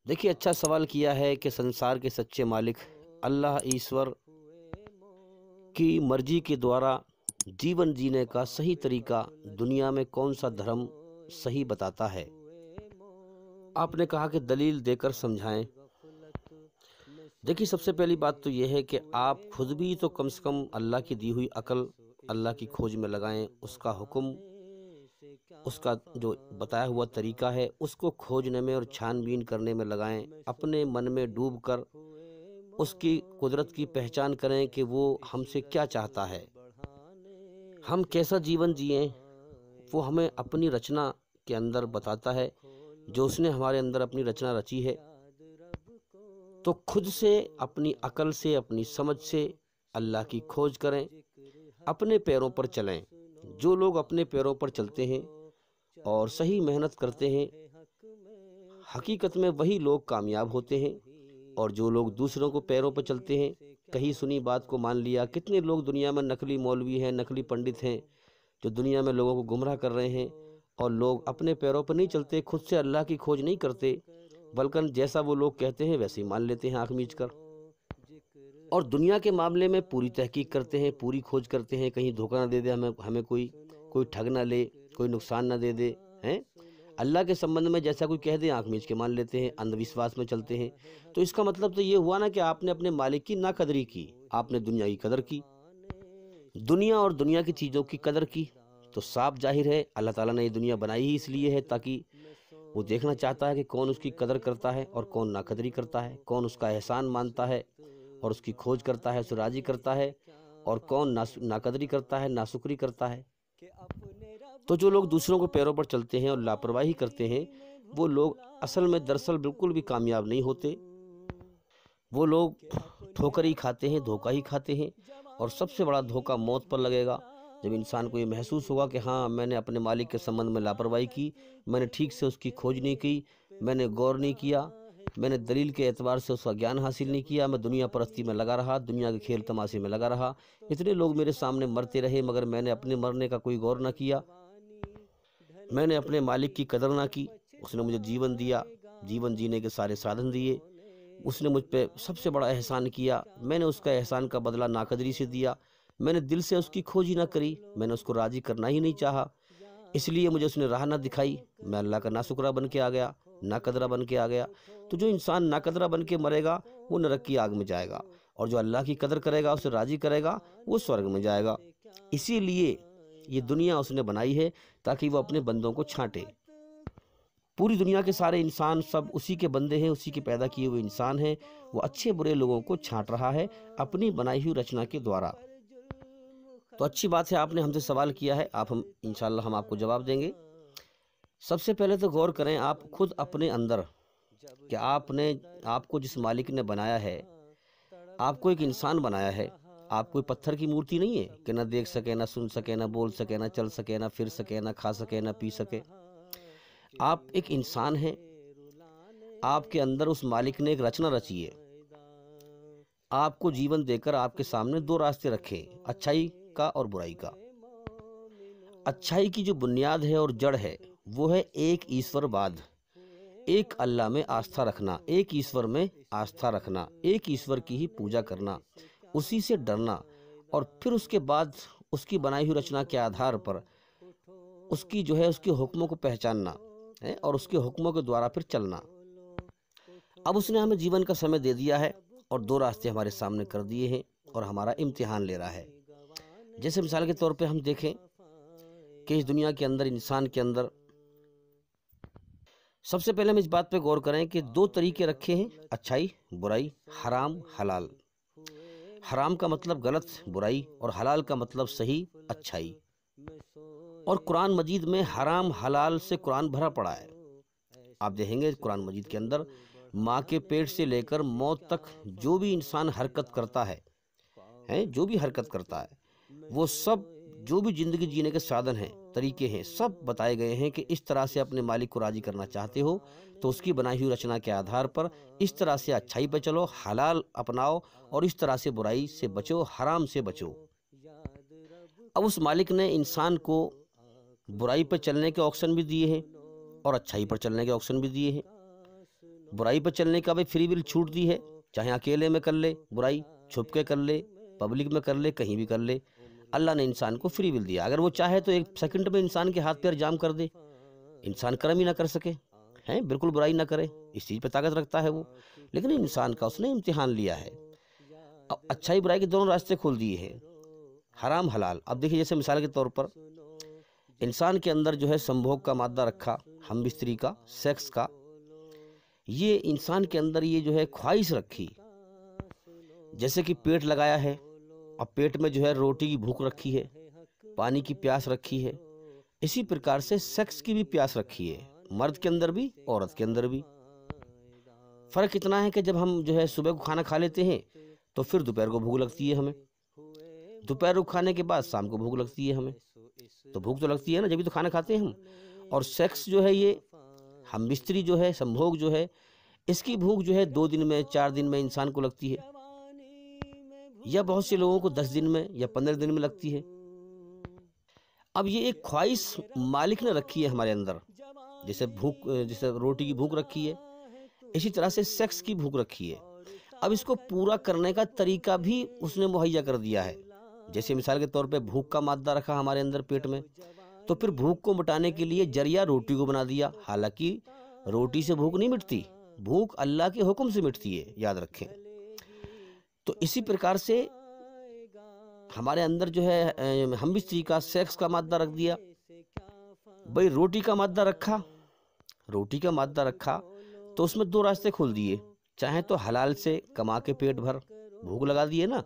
देखिए, अच्छा सवाल किया है कि संसार के सच्चे मालिक अल्लाह ईश्वर की मर्जी के द्वारा जीवन जीने का सही तरीका दुनिया में कौन सा धर्म सही बताता है। आपने कहा कि दलील देकर समझाएं। देखिए, सबसे पहली बात तो यह है कि आप खुद भी तो कम से कम अल्लाह की दी हुई अकल अल्लाह की खोज में लगाएं, उसका हुक्म, उसका जो बताया हुआ तरीका है उसको खोजने में और छानबीन करने में लगाएं। अपने मन में डूब कर उसकी कुदरत की पहचान करें कि वो हमसे क्या चाहता है, हम कैसा जीवन जिएं। वो हमें अपनी रचना के अंदर बताता है, जो उसने हमारे अंदर अपनी रचना रची है। तो खुद से, अपनी अकल से, अपनी समझ से अल्लाह की खोज करें, अपने पैरों पर चलें। जो लोग अपने पैरों पर चलते हैं और सही मेहनत करते हैं, हकीकत में वही लोग कामयाब होते हैं। और जो लोग दूसरों को पैरों पर चलते हैं, कहीं सुनी बात को मान लिया। कितने लोग दुनिया में नकली मौलवी हैं, नकली पंडित हैं, जो दुनिया में लोगों को गुमराह कर रहे हैं। और लोग अपने पैरों पर नहीं चलते, खुद से अल्लाह की खोज नहीं करते, बल्कि जैसा वो लोग कहते हैं वैसे ही मान लेते हैं आँख मीच कर। और दुनिया के मामले में पूरी तहकीक करते हैं, पूरी खोज करते हैं, कहीं धोखा ना दे दे हमें कोई कोई ठग ना ले, कोई नुकसान ना दे दे हैं। अल्लाह के संबंध में जैसा कोई कह दे आँख मीच के मान लेते हैं, अंधविश्वास में चलते हैं। तो इसका मतलब तो ये हुआ ना कि आपने अपने मालिक की नाकदरी की, आपने दुनिया की कदर की, दुनिया और दुनिया की चीज़ों की कदर की। तो साफ जाहिर है अल्लाह ताला ने ये दुनिया बनाई ही इसलिए है ताकि वो देखना चाहता है कि कौन उसकी कदर करता है और कौन नाकदरी करता है, कौन उसका एहसान मानता है और उसकी खोज करता है, उसे राजी करता है, और कौन नाकदरी करता है, नाशुक्री करता है। तो जो लोग दूसरों को पैरों पर चलते हैं और लापरवाही करते हैं, वो लोग असल में दरअसल बिल्कुल भी कामयाब नहीं होते। वो लोग ठोकर ही खाते हैं, धोखा ही खाते हैं। और सबसे बड़ा धोखा मौत पर लगेगा, जब इंसान को ये महसूस होगा कि हाँ, मैंने अपने मालिक के संबंध में लापरवाही की, मैंने ठीक से उसकी खोज नहीं की, मैंने गौर नहीं किया, मैंने दलील के एतबार से उसका ज्ञान हासिल नहीं किया, मैं दुनिया परस्ती में लगा रहा, दुनिया के खेल तमाशे में लगा रहा। इतने लोग मेरे सामने मरते रहे मगर मैंने अपने मरने का कोई गौर ना किया, मैंने अपने मालिक की कदर ना की। उसने मुझे जीवन दिया, जीवन जीने के सारे साधन दिए, उसने मुझ पे सबसे बड़ा एहसान किया, मैंने उसका एहसान का बदला नाकदरी से दिया। मैंने दिल से उसकी खोज ही ना करी, मैंने उसको राजी करना ही नहीं चाहा, इसलिए मुझे उसने राह ना दिखाई। मैं अल्लाह का नाशुक्रा बन के आ गया, नाकदरा बन के आ गया। तो जो इंसान नाकदरा बन के मरेगा वो नरक की आग में जाएगा, और जो अल्लाह की कदर करेगा, उसे राजी करेगा, वो स्वर्ग में जाएगा। इसीलिए ये दुनिया उसने बनाई है ताकि वो अपने बंदों को छांटे। पूरी दुनिया के सारे इंसान सब उसी के बंदे हैं, उसी के पैदा किए हुए इंसान हैं। वो अच्छे बुरे लोगों को छांट रहा है अपनी बनाई हुई रचना के द्वारा। तो अच्छी बात है, आपने हमसे सवाल किया है, आप हम इंशाल्लाह हम आपको जवाब देंगे। सबसे पहले तो गौर करें आप खुद अपने अंदर कि आपको जिस मालिक ने बनाया है, आपको एक इंसान बनाया है। आप कोई पत्थर की मूर्ति नहीं है कि ना देख सके, ना सुन सके, ना बोल सके, ना चल सके, ना फिर सके, ना खा सके, ना पी सके। आप एक इंसान हैं। आपके अंदर उस मालिक ने एक रचना रची है। आपको जीवन देकर आपके सामने दो रास्ते रखे, अच्छाई का और बुराई का। अच्छाई की जो बुनियाद है और जड़ है वो है एक ईश्वरवाद, एक अल्लाह में आस्था रखना, एक ईश्वर में आस्था रखना, एक ईश्वर की ही पूजा करना, उसी से डरना, और फिर उसके बाद उसकी बनाई हुई रचना के आधार पर उसकी जो है उसके हुक्मों को पहचानना है और उसके हुक्मों के द्वारा फिर चलना। अब उसने हमें जीवन का समय दे दिया है और दो रास्ते हमारे सामने कर दिए हैं और हमारा इम्तिहान ले रहा है। जैसे मिसाल के तौर पे हम देखें कि इस दुनिया के अंदर, इंसान के अंदर, सबसे पहले हम इस बात पे गौर करें कि दो तरीके रखे हैं, अच्छाई बुराई, हराम हलाल। हराम का मतलब गलत बुराई और हलाल का मतलब सही अच्छाई। और कुरान मजीद में हराम हलाल से कुरान भरा पड़ा है। आप देखेंगे कुरान मजीद के अंदर माँ के पेट से लेकर मौत तक जो भी इंसान हरकत करता है, जो भी हरकत करता है, वो सब जो भी जिंदगी जीने के साधन हैं, तरीके हैं, सब बताए गए हैं कि इस तरह से अपने मालिक को राजी करना चाहते हो तो उसकी बनाई हुई रचना के आधार पर इस तरह से अच्छाई पे चलो, हलाल अपनाओ, और इस तरह से बुराई से बचो, हराम से बचो। अब उस मालिक ने इंसान को बुराई पर चलने के ऑप्शन भी दिए हैं और अच्छाई पर चलने के ऑप्शन भी दिए हैं। बुराई पर चलने का भी फ्री विल छूट दी है, चाहे अकेले में कर ले बुराई, छुप के कर ले, पब्लिक में कर ले, कहीं भी कर ले। अल्लाह ने इंसान को फ्री विल दिया। अगर वो चाहे तो 1 सेकंड में इंसान के हाथ पैर जाम कर दे, इंसान कर्म ही ना कर सके, हैं बिल्कुल बुराई ना करे, इस चीज़ पे ताकत रखता है वो। लेकिन इंसान का उसने इम्तिहान लिया है। अब अच्छाई बुराई के दोनों रास्ते खोल दिए हैं, हराम हलाल। अब देखिए, जैसे मिसाल के तौर पर इंसान के अंदर जो है संभोग का मादा रखा, हम बिस्तरी का, सेक्स का, ये इंसान के अंदर ये जो है ख्वाहिश रखी, जैसे कि पेट लगाया है, अब पेट में जो है रोटी की भूख रखी है, पानी की प्यास रखी है, इसी प्रकार से सेक्स की भी प्यास रखी है, मर्द के अंदर भी औरत के अंदर भी। फ़र्क इतना है कि जब हम जो है सुबह को खाना खा लेते हैं तो फिर दोपहर को भूख लगती है हमें, दोपहर को खाने के बाद शाम को भूख लगती है हमें। तो भूख तो लगती है ना, जब भी तो खाना खाते हैं हम। और सेक्स जो है, ये हम बिस्तरी जो है, संभोग जो है, इसकी भूख जो है 2 दिन में 4 दिन में इंसान को लगती है, या बहुत से लोगों को 10 दिन में या 15 दिन में लगती है। अब ये एक ख्वाहिश मालिक ने रखी है हमारे अंदर, जैसे भूख, जैसे रोटी की भूख रखी है, इसी तरह से सेक्स की भूख रखी है। अब इसको पूरा करने का तरीका भी उसने मुहैया कर दिया है। जैसे मिसाल के तौर पे भूख का मादा रखा हमारे अंदर पेट में, तो फिर भूख को मिटाने के लिए जरिया रोटी को बना दिया। हालांकि रोटी से भूख नहीं मिटती, भूख अल्लाह के हुक्म से मिटती है, याद रखें। तो इसी प्रकार से हमारे अंदर जो है हम बिस्तरी का, सेक्स का मादा रख दिया। भाई रोटी का मादा रखा, रोटी का मादा रखा तो उसमें 2 रास्ते खोल दिए। चाहे तो हलाल से कमा के पेट भर, भूख लगा दिए ना,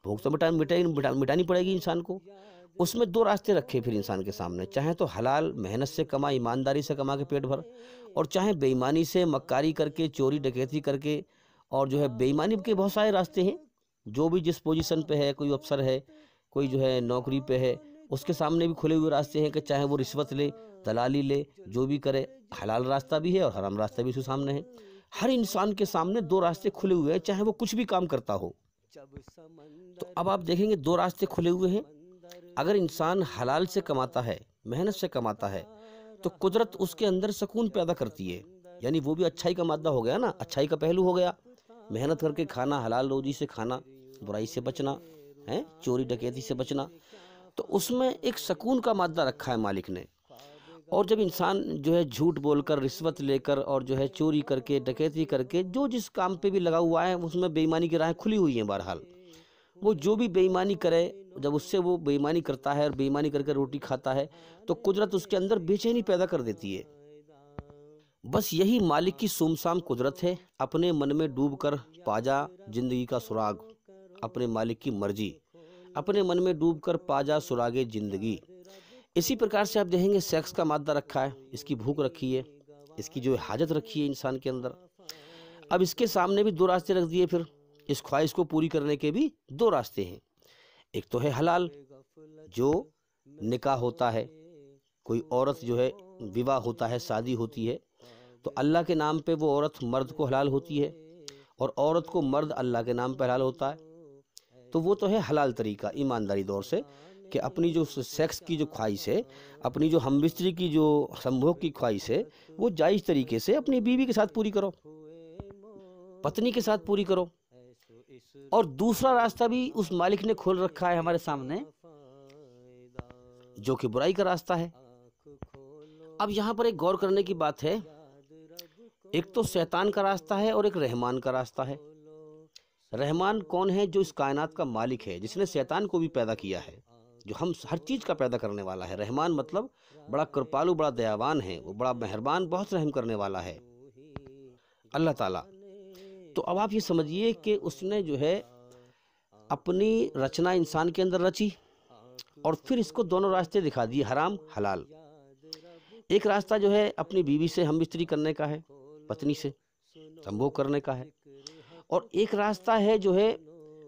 भूख तो मिटानी पड़ेगी इंसान को। उसमें 2 रास्ते रखे फिर इंसान के सामने, चाहे तो हलाल मेहनत से कमा, ईमानदारी से कमा के पेट भर, और चाहे बेईमानी से, मक्कारी करके, चोरी डकैती करके। और जो है बेईमानी के बहुत सारे रास्ते हैं, जो भी जिस पोजीशन पे है, कोई अफसर है, कोई जो है नौकरी पे है, उसके सामने भी खुले हुए रास्ते हैं कि चाहे वो रिश्वत ले, दलाली ले, जो भी करे, हलाल रास्ता भी है और हराम रास्ता भी उसके सामने है। हर इंसान के सामने 2 रास्ते खुले हुए हैं, चाहे वो कुछ भी काम करता हो। तो अब आप देखेंगे 2 रास्ते खुले हुए हैं। अगर इंसान हलाल से कमाता है, मेहनत से कमाता है, तो कुदरत उसके अंदर सुकून पैदा करती है, यानी वो भी अच्छाई का मादा हो गया ना, अच्छाई का पहलू हो गया। मेहनत करके खाना, हलाल रोजी से खाना, बुराई से बचना है, चोरी डकैती से बचना, तो उसमें एक सुकून का मादा रखा है मालिक ने। और जब इंसान जो है झूठ बोलकर, रिश्वत लेकर और जो है चोरी करके, डकैती करके, जो जिस काम पे भी लगा हुआ है, उसमें बेईमानी की राहें खुली हुई हैं। बहरहाल वो जो भी बेईमानी करे, जब उससे वो बेईमानी करता है और बेईमानी करके रोटी खाता है, तो कुदरत उसके अंदर बेचैनी पैदा कर देती है। बस यही मालिक की सुमसाम कुदरत है। अपने मन में डूबकर पाजा जिंदगी का सुराग, अपने मालिक की मर्जी, अपने मन में डूबकर पाजा सुरागे जिंदगी। इसी प्रकार से आप देखेंगे सेक्स का मादा रखा है, इसकी भूख रखी है, इसकी जो हाजत रखी है इंसान के अंदर। अब इसके सामने भी 2 रास्ते रख दिए, फिर इस ख्वाहिश को पूरी करने के भी 2 रास्ते हैं। एक तो है हलाल, जो निकाह होता है, कोई औरत जो है विवाह होता है, शादी होती है, तो अल्लाह के नाम पे वो औरत मर्द को हलाल होती है, और औरत को मर्द अल्लाह के नाम पे हलाल होता है। तो वो तो है हलाल तरीका, ईमानदारी दौर से, कि अपनी जो सेक्स की जो ख्वाहिश है, अपनी जो हमबिस्तरी की जो संभोग की ख्वाहिश है, वो जायज़ तरीके से अपनी बीवी के साथ पूरी करो, पत्नी के साथ पूरी करो। और दूसरा रास्ता भी उस मालिक ने खोल रखा है हमारे सामने, जो कि बुराई का रास्ता है। अब यहाँ पर एक गौर करने की बात है, एक तो शैतान का रास्ता है और एक रहमान का रास्ता है। रहमान कौन है? जो इस कायनात का मालिक है, जिसने शैतान को भी पैदा किया है, जो हम हर चीज़ का पैदा करने वाला है। रहमान मतलब बड़ा कृपालु, बड़ा दयावान है, वो बड़ा मेहरबान, बहुत रहम करने वाला है अल्लाह ताला। तो अब आप ये समझिए कि उसने जो है अपनी रचना इंसान के अंदर रची, और फिर इसको दोनों रास्ते दिखा दिए, हराम हलाल। एक रास्ता जो है अपनी बीवी से हमबिस्तरी करने का है, पत्नी से संभोग करने का है, और एक रास्ता है जो है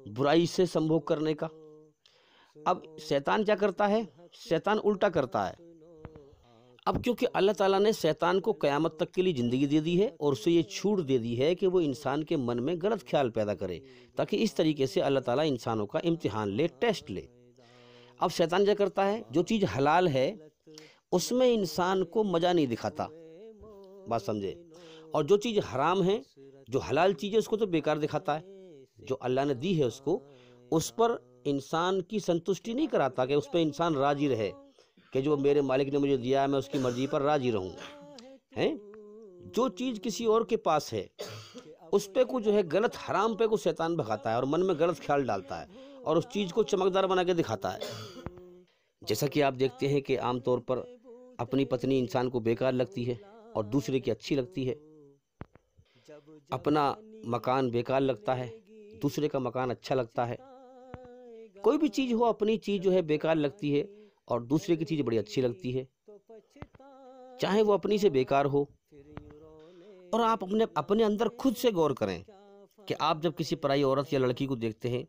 बुराई से संभोग करने का। अब शैतान क्या करता है? शैतान उल्टा करता है। अब क्योंकि अल्लाह ताला ने शैतान को क़यामत तक के लिए ज़िंदगी दे दी है, और उसे ये छूट दे दी है कि वो इंसान के मन में गलत ख्याल पैदा करे, ताकि इस तरीके से अल्लाह ताला इंसानों का इम्तिहान ले, टेस्ट ले। अब शैतान क्या करता है? जो चीज़ हलाल है उसमें इंसान को मज़ा नहीं दिखाता, बात समझे, और जो चीज़ हराम है, जो हलाल चीज़ है, उसको तो बेकार दिखाता है। जो अल्लाह ने दी है उसको, उस पर इंसान की संतुष्टि नहीं कराता कि उस पर इंसान राजी रहे कि जो मेरे मालिक ने मुझे दिया है मैं उसकी मर्जी पर राजी रहूं। हैं, जो चीज़ किसी और के पास है उस पे को जो है गलत हराम पे को शैतान भगाता है और मन में गलत ख्याल डालता है और उस चीज़ को चमकदार बना के दिखाता है। जैसा कि आप देखते हैं कि आमतौर पर अपनी पत्नी इंसान को बेकार लगती है और दूसरे की अच्छी लगती है। अपना मकान बेकार लगता है, दूसरे का मकान अच्छा लगता है। कोई भी चीज़ हो, अपनी चीज़ जो है बेकार लगती है और दूसरे की चीज़ बड़ी अच्छी लगती है, चाहे वो अपनी से बेकार हो। और आप अपने अपने अंदर खुद से गौर करें कि आप जब किसी पराई औरत या लड़की को देखते हैं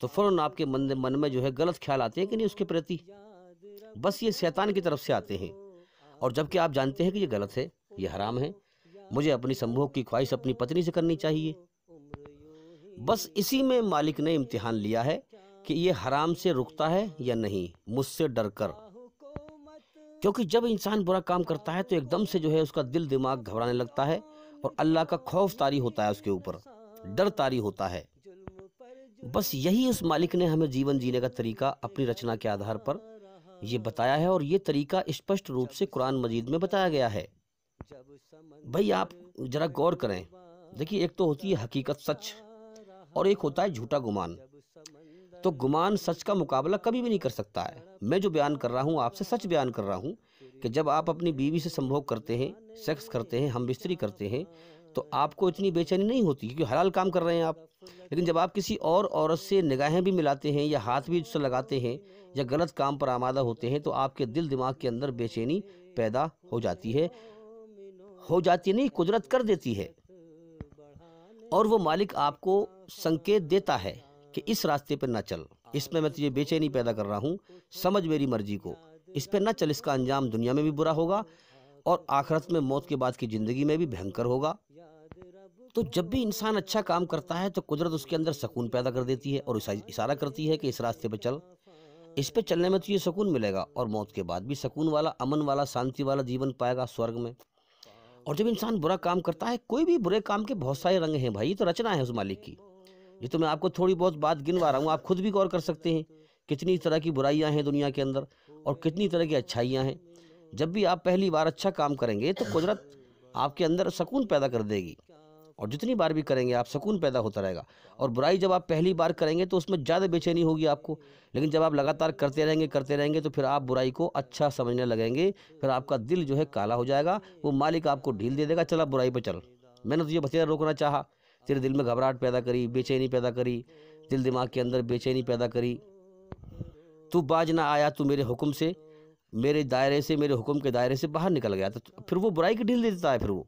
तो फौरन आपके मन में जो है गलत ख्याल आते हैं कि नहीं उसके प्रति। बस ये शैतान की तरफ से आते हैं। और जबकि आप जानते हैं कि ये गलत है, ये हराम है, मुझे अपनी संभोग की ख्वाहिश अपनी पत्नी से करनी चाहिए। बस इसी में मालिक ने इम्तिहान लिया है कि ये हराम से रुकता है या नहीं, मुझसे डर कर। क्योंकि जब इंसान बुरा काम करता है तो एकदम से जो है उसका दिल दिमाग घबराने लगता है और अल्लाह का खौफ तारी होता है, उसके ऊपर डर तारी होता है। बस यही उस मालिक ने हमें जीवन जीने का तरीका अपनी रचना के आधार पर ये बताया है और ये तरीका स्पष्ट रूप से कुरान मजीद में बताया गया है। भाई आप जरा गौर करें, देखिए एक तो होती है हकीकत सच और एक होता है झूठा गुमान। तो गुमान सच का मुकाबला कभी भी नहीं कर सकता है। मैं जो बयान कर रहा हूँ आपसे सच बयान कर रहा हूँ कि जब आप अपनी बीवी से संभोग करते हैं, सेक्स करते हैं, हम बिस्तरी करते हैं, तो आपको इतनी बेचैनी नहीं होती क्योंकि हलाल काम कर रहे हैं आप। लेकिन जब आप किसी और औरत से निगाहें भी मिलाते हैं या हाथ भी उससे लगाते हैं या गलत काम पर आमादा होते हैं तो आपके दिल दिमाग के अंदर बेचैनी पैदा हो जाती है, नहीं, कुदरत कर देती है। और वो मालिक आपको संकेत देता है कि इस रास्ते पर ना चल, इसमें मैं तुझे बेचैनी पैदा कर रहा हूँ, समझ मेरी मर्जी को, इस पर ना चल, इसका अंजाम दुनिया में भी बुरा होगा और आखिरत में मौत के बाद की ज़िंदगी में भी भयंकर होगा। तो जब भी इंसान अच्छा काम करता है तो कुदरत उसके अंदर सुकून पैदा कर देती है और इशारा करती है कि इस रास्ते पर चल, इस पे चलने में तुझे सुकून मिलेगा और मौत के बाद भी सुकून वाला, अमन वाला, शांति वाला जीवन पाएगा स्वर्ग में। और जब इंसान बुरा काम करता है, कोई भी बुरे काम के बहुत सारे रंग हैं भाई, ये तो रचना है उस मालिक की। ये तो मैं आपको थोड़ी बहुत बात गिनवा रहा हूँ, आप खुद भी गौर कर सकते हैं कितनी तरह की बुराइयां हैं दुनिया के अंदर और कितनी तरह की अच्छाइयां हैं। जब भी आप पहली बार अच्छा काम करेंगे तो कुदरत आपके अंदर सुकून पैदा कर देगी और जितनी बार भी करेंगे आप सुकून पैदा होता रहेगा। और बुराई जब आप पहली बार करेंगे तो उसमें ज़्यादा बेचैनी होगी आपको, लेकिन जब आप लगातार करते रहेंगे तो फिर आप बुराई को अच्छा समझने लगेंगे, फिर आपका दिल जो है काला हो जाएगा, वो मालिक आपको ढील दे देगा, चला बुराई पर चल। मैंने तुझे बतेरा रोकना चाहा, तेरे दिल में घबराहट पैदा करी, बेचैनी पैदा करी, दिल दिमाग के अंदर बेचैनी पैदा करी, तू बाज ना आया, तू मेरे हुक्म से, मेरे दायरे से, मेरे हुक्म के दायरे से बाहर निकल गया, तो फिर वो बुराई की ढील दे देता है। फिर वो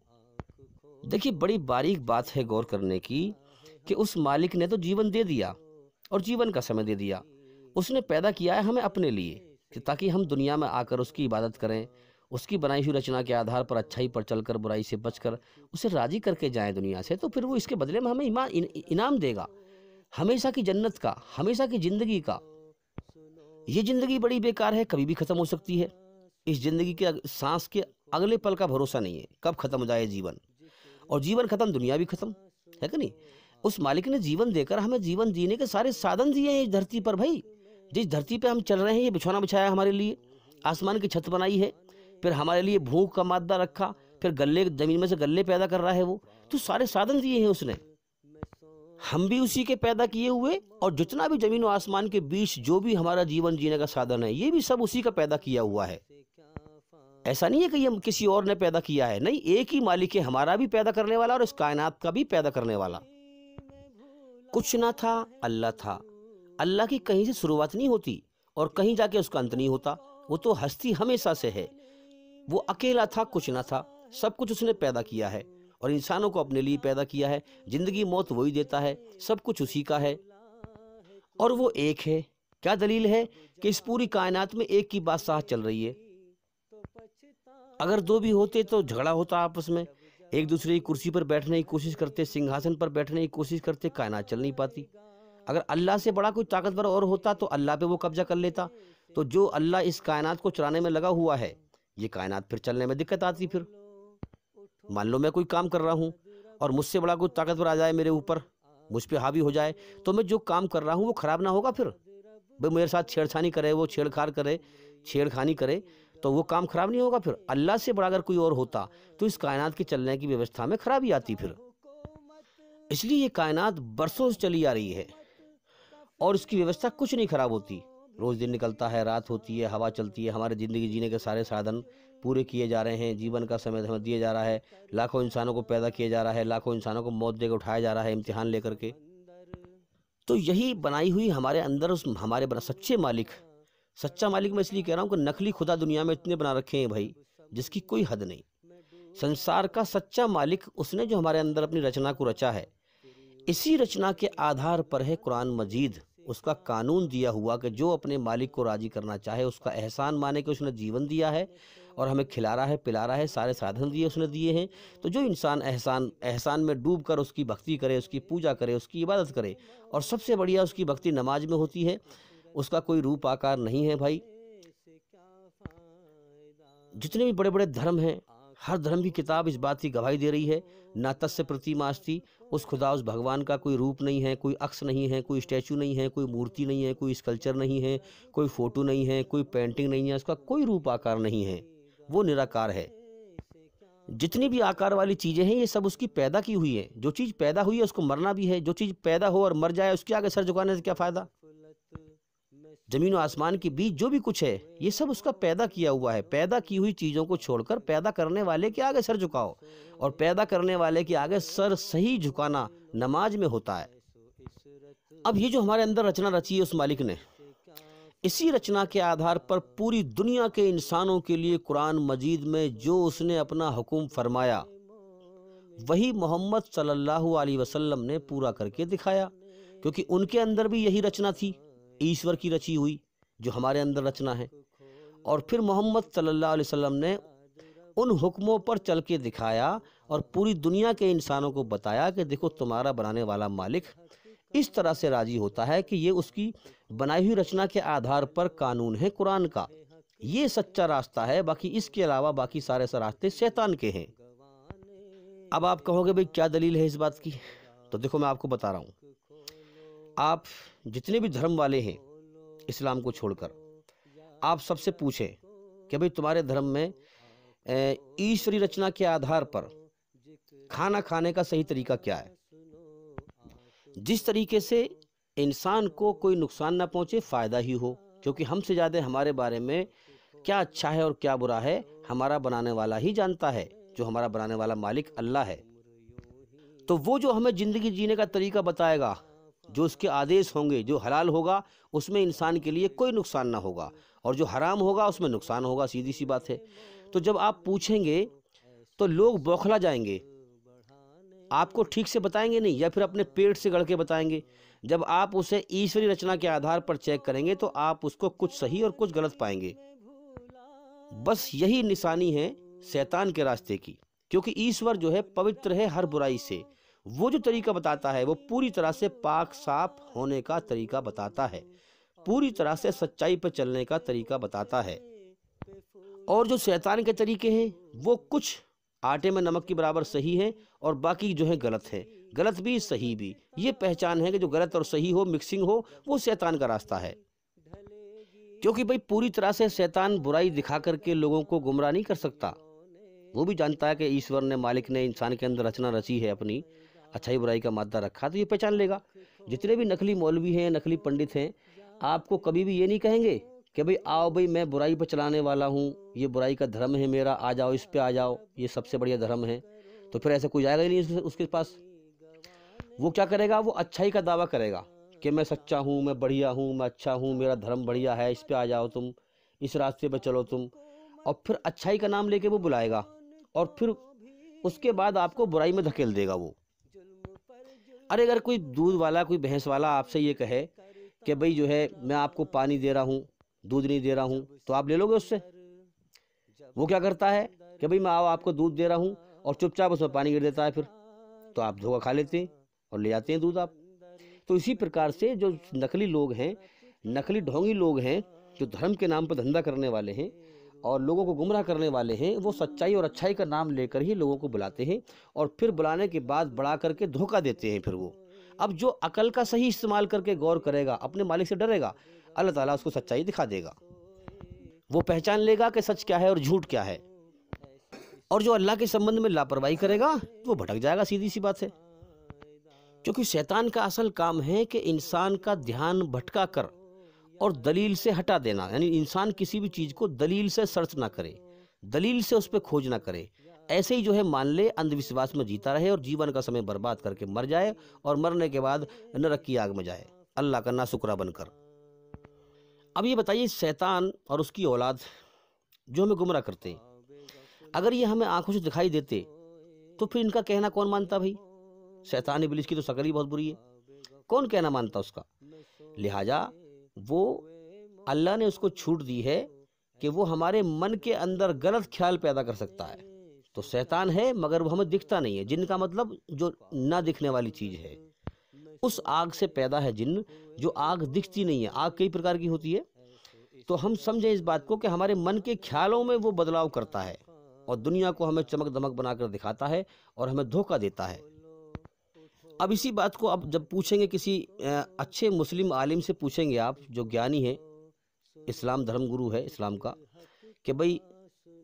देखिए बड़ी बारीक बात है गौर करने की कि उस मालिक ने तो जीवन दे दिया और जीवन का समय दे दिया, उसने पैदा किया है हमें अपने लिए कि ताकि हम दुनिया में आकर उसकी इबादत करें, उसकी बनाई हुई रचना के आधार पर अच्छाई पर चलकर बुराई से बचकर उसे राजी करके जाएं दुनिया से। तो फिर वो इसके बदले में हमें इनाम देगा, हमेशा की जन्नत का, हमेशा की ज़िंदगी का। ये ज़िंदगी बड़ी बेकार है, कभी भी ख़त्म हो सकती है। इस ज़िंदगी के सांस के अगले पल का भरोसा नहीं है कब ख़त्म हो जाए जीवन, और जीवन ख़त्म दुनिया भी ख़त्म है कि नहीं। उस मालिक ने जीवन देकर हमें जीवन जीने के सारे साधन दिए हैं इस धरती पर। भाई जिस धरती पे हम चल रहे हैं, ये बिछौना बिछाया हमारे लिए, आसमान की छत बनाई है, फिर हमारे लिए भूख का मादा रखा, फिर गल्ले, ज़मीन में से गल्ले पैदा कर रहा है वो, तो सारे साधन दिए हैं उसने, हम भी उसी के पैदा किए हुए। और जितना भी ज़मीन और आसमान के बीच जो भी हमारा जीवन जीने का साधन है, ये भी सब उसी का पैदा किया हुआ है। ऐसा नहीं है कि ये किसी और ने पैदा किया है, नहीं, एक ही मालिक है, हमारा भी पैदा करने वाला और इस कायनात का भी पैदा करने वाला। कुछ ना था, अल्लाह था। अल्लाह की कहीं से शुरुआत नहीं होती और कहीं जाके उसका अंत नहीं होता, वो तो हस्ती हमेशा से है। वो अकेला था, कुछ ना था, सब कुछ उसने पैदा किया है और इंसानों को अपने लिए पैदा किया है। जिंदगी मौत वही देता है, सब कुछ उसी का है और वो एक है। क्या दलील है कि इस पूरी कायनात में एक की बादशाह चल रही है। अगर दो भी होते तो झगड़ा होता आपस में, एक दूसरे की कुर्सी पर बैठने की कोशिश करते, सिंहासन पर बैठने की कोशिश करते, कायनात चल नहीं पाती। अगर अल्लाह से बड़ा कोई ताकतवर और होता तो अल्लाह पे वो कब्जा कर लेता। तो जो अल्लाह इस कायनात को चलाने में लगा हुआ है, ये कायनात फिर चलने में दिक्कत आती। फिर मान लो मैं कोई काम कर रहा हूँ और मुझसे बड़ा कोई ताकतवर आ जाए मेरे ऊपर, मुझ पे हावी हो जाए, तो मैं जो काम कर रहा हूँ वो खराब ना होगा फिर? भाई मेरे साथ छेड़छानी करे, वो छेड़खानी करे, तो वो काम खराब नहीं होगा फिर? अल्लाह से बड़ा अगर कोई और होता तो इस कायनात के चलने की व्यवस्था में खराबी आती फिर। इसलिए ये कायनात बरसों से चली आ रही है और इसकी व्यवस्था कुछ नहीं खराब होती। रोज दिन निकलता है, रात होती है, हवा चलती है, हमारे ज़िंदगी जीने के सारे साधन पूरे किए जा रहे हैं, जीवन का समय हमें दिया जा रहा है, लाखों इंसानों को पैदा किया जा रहा है, लाखों इंसानों को मौत देकर उठाया जा रहा है इम्तिहान लेकर के। तो यही बनाई हुई हमारे अंदर उस हमारे सच्चे मालिक, सच्चा मालिक मैं इसलिए कह रहा हूँ कि नकली खुदा दुनिया में इतने बना रखे हैं भाई, जिसकी कोई हद नहीं। संसार का सच्चा मालिक उसने जो हमारे अंदर अपनी रचना को रचा है, इसी रचना के आधार पर है कुरान मजीद उसका कानून दिया हुआ कि जो अपने मालिक को राजी करना चाहे उसका एहसान माने कि उसने जीवन दिया है और हमें खिला रहा है, पिला रहा है, सारे साधन दिए उसने दिए हैं। तो जो इंसान एहसान में डूब कर उसकी भक्ति करे, उसकी पूजा करे, उसकी इबादत करे, और सबसे बढ़िया उसकी भक्ति नमाज में होती है, उसका कोई रूप आकार नहीं है भाई। जितने भी बड़े बड़े धर्म हैं, हर धर्म की किताब इस बात की गवाही दे रही है, ना तस्य प्रतिमा अस्ति, उस खुदा उस भगवान का कोई रूप नहीं है, कोई अक्स नहीं है, कोई स्टैचू नहीं है, कोई मूर्ति नहीं है, कोई स्कल्पचर नहीं है, कोई फोटो नहीं है, कोई पेंटिंग नहीं है, उसका कोई रूप आकार नहीं है, वो निराकार है। जितनी भी आकार वाली चीज़ें हैं ये सब उसकी पैदा की हुई है। जो चीज़ पैदा हुई है उसको मरना भी है, जो चीज़ पैदा हो और मर जाए उसके आगे सर झुकाने से क्या फ़ायदा? जमीन और आसमान के बीच जो भी कुछ है ये सब उसका पैदा किया हुआ है। पैदा की हुई चीज़ों को छोड़कर पैदा करने वाले के आगे सर झुकाओ, और पैदा करने वाले के आगे सर सही झुकाना नमाज में होता है। अब ये जो हमारे अंदर रचना रची है उस मालिक ने, इसी रचना के आधार पर पूरी दुनिया के इंसानों के लिए कुरान मजीद में जो उसने अपना हुक्म फरमाया वही मोहम्मद सल्लल्लाहु अलैहि वसल्लम ने पूरा करके दिखाया, क्योंकि उनके अंदर भी यही रचना थी, ईश्वर की रची हुई जो हमारे अंदर रचना है। और फिर मोहम्मद सल्लल्लाहु अलैहि वसल्लम ने उन हुक्मों पर चल के दिखाया और पूरी दुनिया के इंसानों को बताया कि देखो तुम्हारा बनाने वाला मालिक इस तरह से राजी होता है कि ये उसकी बनाई हुई रचना के आधार पर कानून है कुरान का, ये सच्चा रास्ता है, बाकी इसके अलावा बाकी सारे रास्ते शैतान के हैं। अब आप कहोगे भाई क्या दलील है इस बात की? तो देखो मैं आपको बता रहा हूँ, आप जितने भी धर्म वाले हैं इस्लाम को छोड़कर, आप सबसे पूछें कि भाई तुम्हारे धर्म में ईश्वरी रचना के आधार पर खाना खाने का सही तरीका क्या है, जिस तरीके से इंसान को कोई नुकसान ना पहुंचे, फायदा ही हो, क्योंकि हमसे ज़्यादा हमारे बारे में क्या अच्छा है और क्या बुरा है हमारा बनाने वाला ही जानता है, जो हमारा बनाने वाला मालिक अल्लाह है। तो वो जो हमें ज़िंदगी जीने का तरीका बताएगा, जो उसके आदेश होंगे, जो हलाल होगा उसमें इंसान के लिए कोई नुकसान ना होगा, और जो हराम होगा उसमें नुकसान होगा, सीधी सी बात है। तो जब आप पूछेंगे तो लोग बौखला जाएंगे, आपको ठीक से बताएंगे नहीं, या फिर अपने पेट से गढ़ के बताएंगे। जब आप उसे ईश्वरी रचना के आधार पर चेक करेंगे तो आप उसको कुछ सही और कुछ गलत पाएंगे। बस यही निशानी है शैतान के रास्ते की, क्योंकि ईश्वर जो है पवित्र है हर बुराई से। वो जो तरीका बताता है वो पूरी तरह से पाक साफ होने का तरीका बताता है, पूरी तरह से सच्चाई पर चलने का तरीका बताता है। और जो शैतान के तरीके हैं वो कुछ आटे में नमक के बराबर सही है और बाकी जो है गलत है, गलत भी सही भी। ये पहचान है कि जो गलत और सही हो, मिक्सिंग हो, वो शैतान का रास्ता है। क्योंकि भाई पूरी तरह से शैतान बुराई दिखा करके लोगों को गुमराह नहीं कर सकता। वो भी जानता है कि ईश्वर ने, मालिक ने इंसान के अंदर रचना रची है अपनी, अच्छाई बुराई का मादा रखा, तो ये पहचान लेगा। जितने भी नकली मौलवी हैं, नकली पंडित हैं, आपको कभी भी ये नहीं कहेंगे कि भाई आओ भाई मैं बुराई पर चलाने वाला हूँ, ये बुराई का धर्म है मेरा, आ जाओ इस पे आ जाओ, ये सबसे बढ़िया धर्म है। तो फिर ऐसा कोई जाएगा ही नहीं उसके पास। वो क्या करेगा? वो अच्छाई का दावा करेगा कि मैं सच्चा हूँ, मैं बढ़िया हूँ, मैं अच्छा हूँ, मेरा धर्म बढ़िया है, इस पे आ जाओ तुम, इस रास्ते पे चलो तुम। और फिर अच्छाई का नाम लेके वो बुलाएगा और फिर उसके बाद आपको बुराई में धकेल देगा वो। अरे अगर कोई दूध वाला, कोई भैंस वाला आपसे ये कहे कि भाई जो है मैं आपको पानी दे रहा हूँ, दूध नहीं दे रहा हूँ, तो आप ले लोगे उससे? वो क्या करता है कि भाई मैं आपको दूध दे रहा हूँ और चुपचाप उसमें पानी गिर देता है, फिर तो आप धोखा खा लेते हैं और ले आते हैं दूध आप। तो इसी प्रकार से जो नकली लोग हैं, नकली ढोंगी लोग हैं, जो धर्म के नाम पर धंधा करने वाले हैं, और लोगों को गुमराह करने वाले हैं, वो सच्चाई और अच्छाई का नाम लेकर ही लोगों को बुलाते हैं और फिर बुलाने के बाद बढ़ा करके धोखा देते हैं। फिर वो अब जो अकल का सही इस्तेमाल करके गौर करेगा, अपने मालिक से डरेगा, अल्लाह ताला उसको सच्चाई दिखा देगा। वो पहचान लेगा कि सच क्या है और झूठ क्या है। और जो अल्लाह के संबंध में लापरवाही करेगा तो वो भटक जाएगा, सीधी सी बात है। क्योंकि शैतान का असल काम है कि इंसान का ध्यान भटका कर और दलील से हटा देना, यानी इंसान किसी भी चीज़ को दलील से सर्च ना करे, दलील से उस पर खोज ना करे, ऐसे ही जो है मान ले, अंधविश्वास में जीता रहे और जीवन का समय बर्बाद करके मर जाए और मरने के बाद नरक की आग में जाए, अल्लाह का नाशुक्रा बनकर। अब ये बताइए, शैतान और उसकी औलाद जो हमें गुमराह करते हैं, अगर ये हमें आंखों से दिखाई देते तो फिर इनका कहना कौन मानता भाई? शैतान इब्लीस की तो शक्ल ही बहुत बुरी है, कौन कहना मानता उसका? लिहाजा वो अल्लाह ने उसको छूट दी है कि वो हमारे मन के अंदर गलत ख्याल पैदा कर सकता है। तो शैतान है मगर वो हमें दिखता नहीं है। जिन का मतलब जो ना दिखने वाली चीज़ है, उस आग से पैदा है जिन, जो आग दिखती नहीं है। आग कई प्रकार की होती है, तो हम समझें इस बात को कि हमारे मन के ख्यालों में वो बदलाव करता है और दुनिया को हमें चमक दमक बनाकर दिखाता है और हमें धोखा देता है। अब इसी बात को अब जब पूछेंगे किसी अच्छे मुस्लिम आलिम से पूछेंगे आप, जो ज्ञानी है, इस्लाम धर्म गुरु है इस्लाम का, कि भाई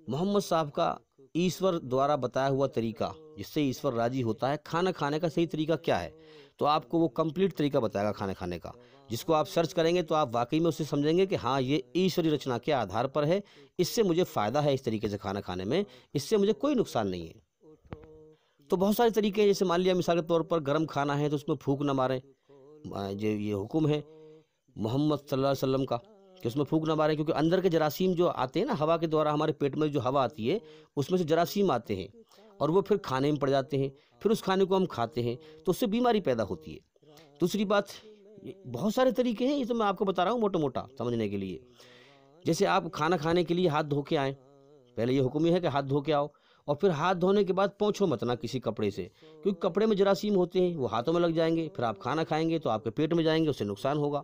मोहम्मद साहब का ईश्वर द्वारा बताया हुआ तरीका जिससे ईश्वर राजी होता है, खाना खाने का सही तरीका क्या है, तो आपको वो कंप्लीट तरीका बताएगा खाना खाने का, जिसको आप सर्च करेंगे तो आप वाकई में उससे समझेंगे कि हाँ, ये ईश्वरी रचना के आधार पर है, इससे मुझे फ़ायदा है, इस तरीके से खाना खाने में, इससे मुझे कोई नुकसान नहीं है। तो बहुत सारे तरीके हैं, जैसे मान लिया मिसाल के तौर पर गर्म खाना है तो उसमें फूंक ना मारें, जो ये हुक्म है मोहम्मद सल्लल्लाहु अलैहि वसल्लम का कि उसमें फूंक ना मारें, क्योंकि अंदर के जरासीम जो आते हैं ना, हवा के द्वारा हमारे पेट में जो हवा आती है उसमें से जरासीम आते हैं और वो फिर खाने में पड़ जाते हैं, फिर उस खाने को हम खाते हैं तो उससे बीमारी पैदा होती है। दूसरी बात, बहुत सारे तरीके हैं, ये तो मैं आपको बता रहा हूँ मोटा मोटा समझने के लिए। जैसे आप खाना खाने के लिए हाथ धो के आएँ, पहले ये हुक्म ही है कि हाथ धो के आओ, और फिर हाथ धोने के बाद पोंछो मत ना किसी कपड़े से, क्योंकि कपड़े में जरासीम होते हैं, वो हाथों में लग जाएंगे, फिर आप खाना खाएंगे तो आपके पेट में जाएंगे, उससे नुकसान होगा।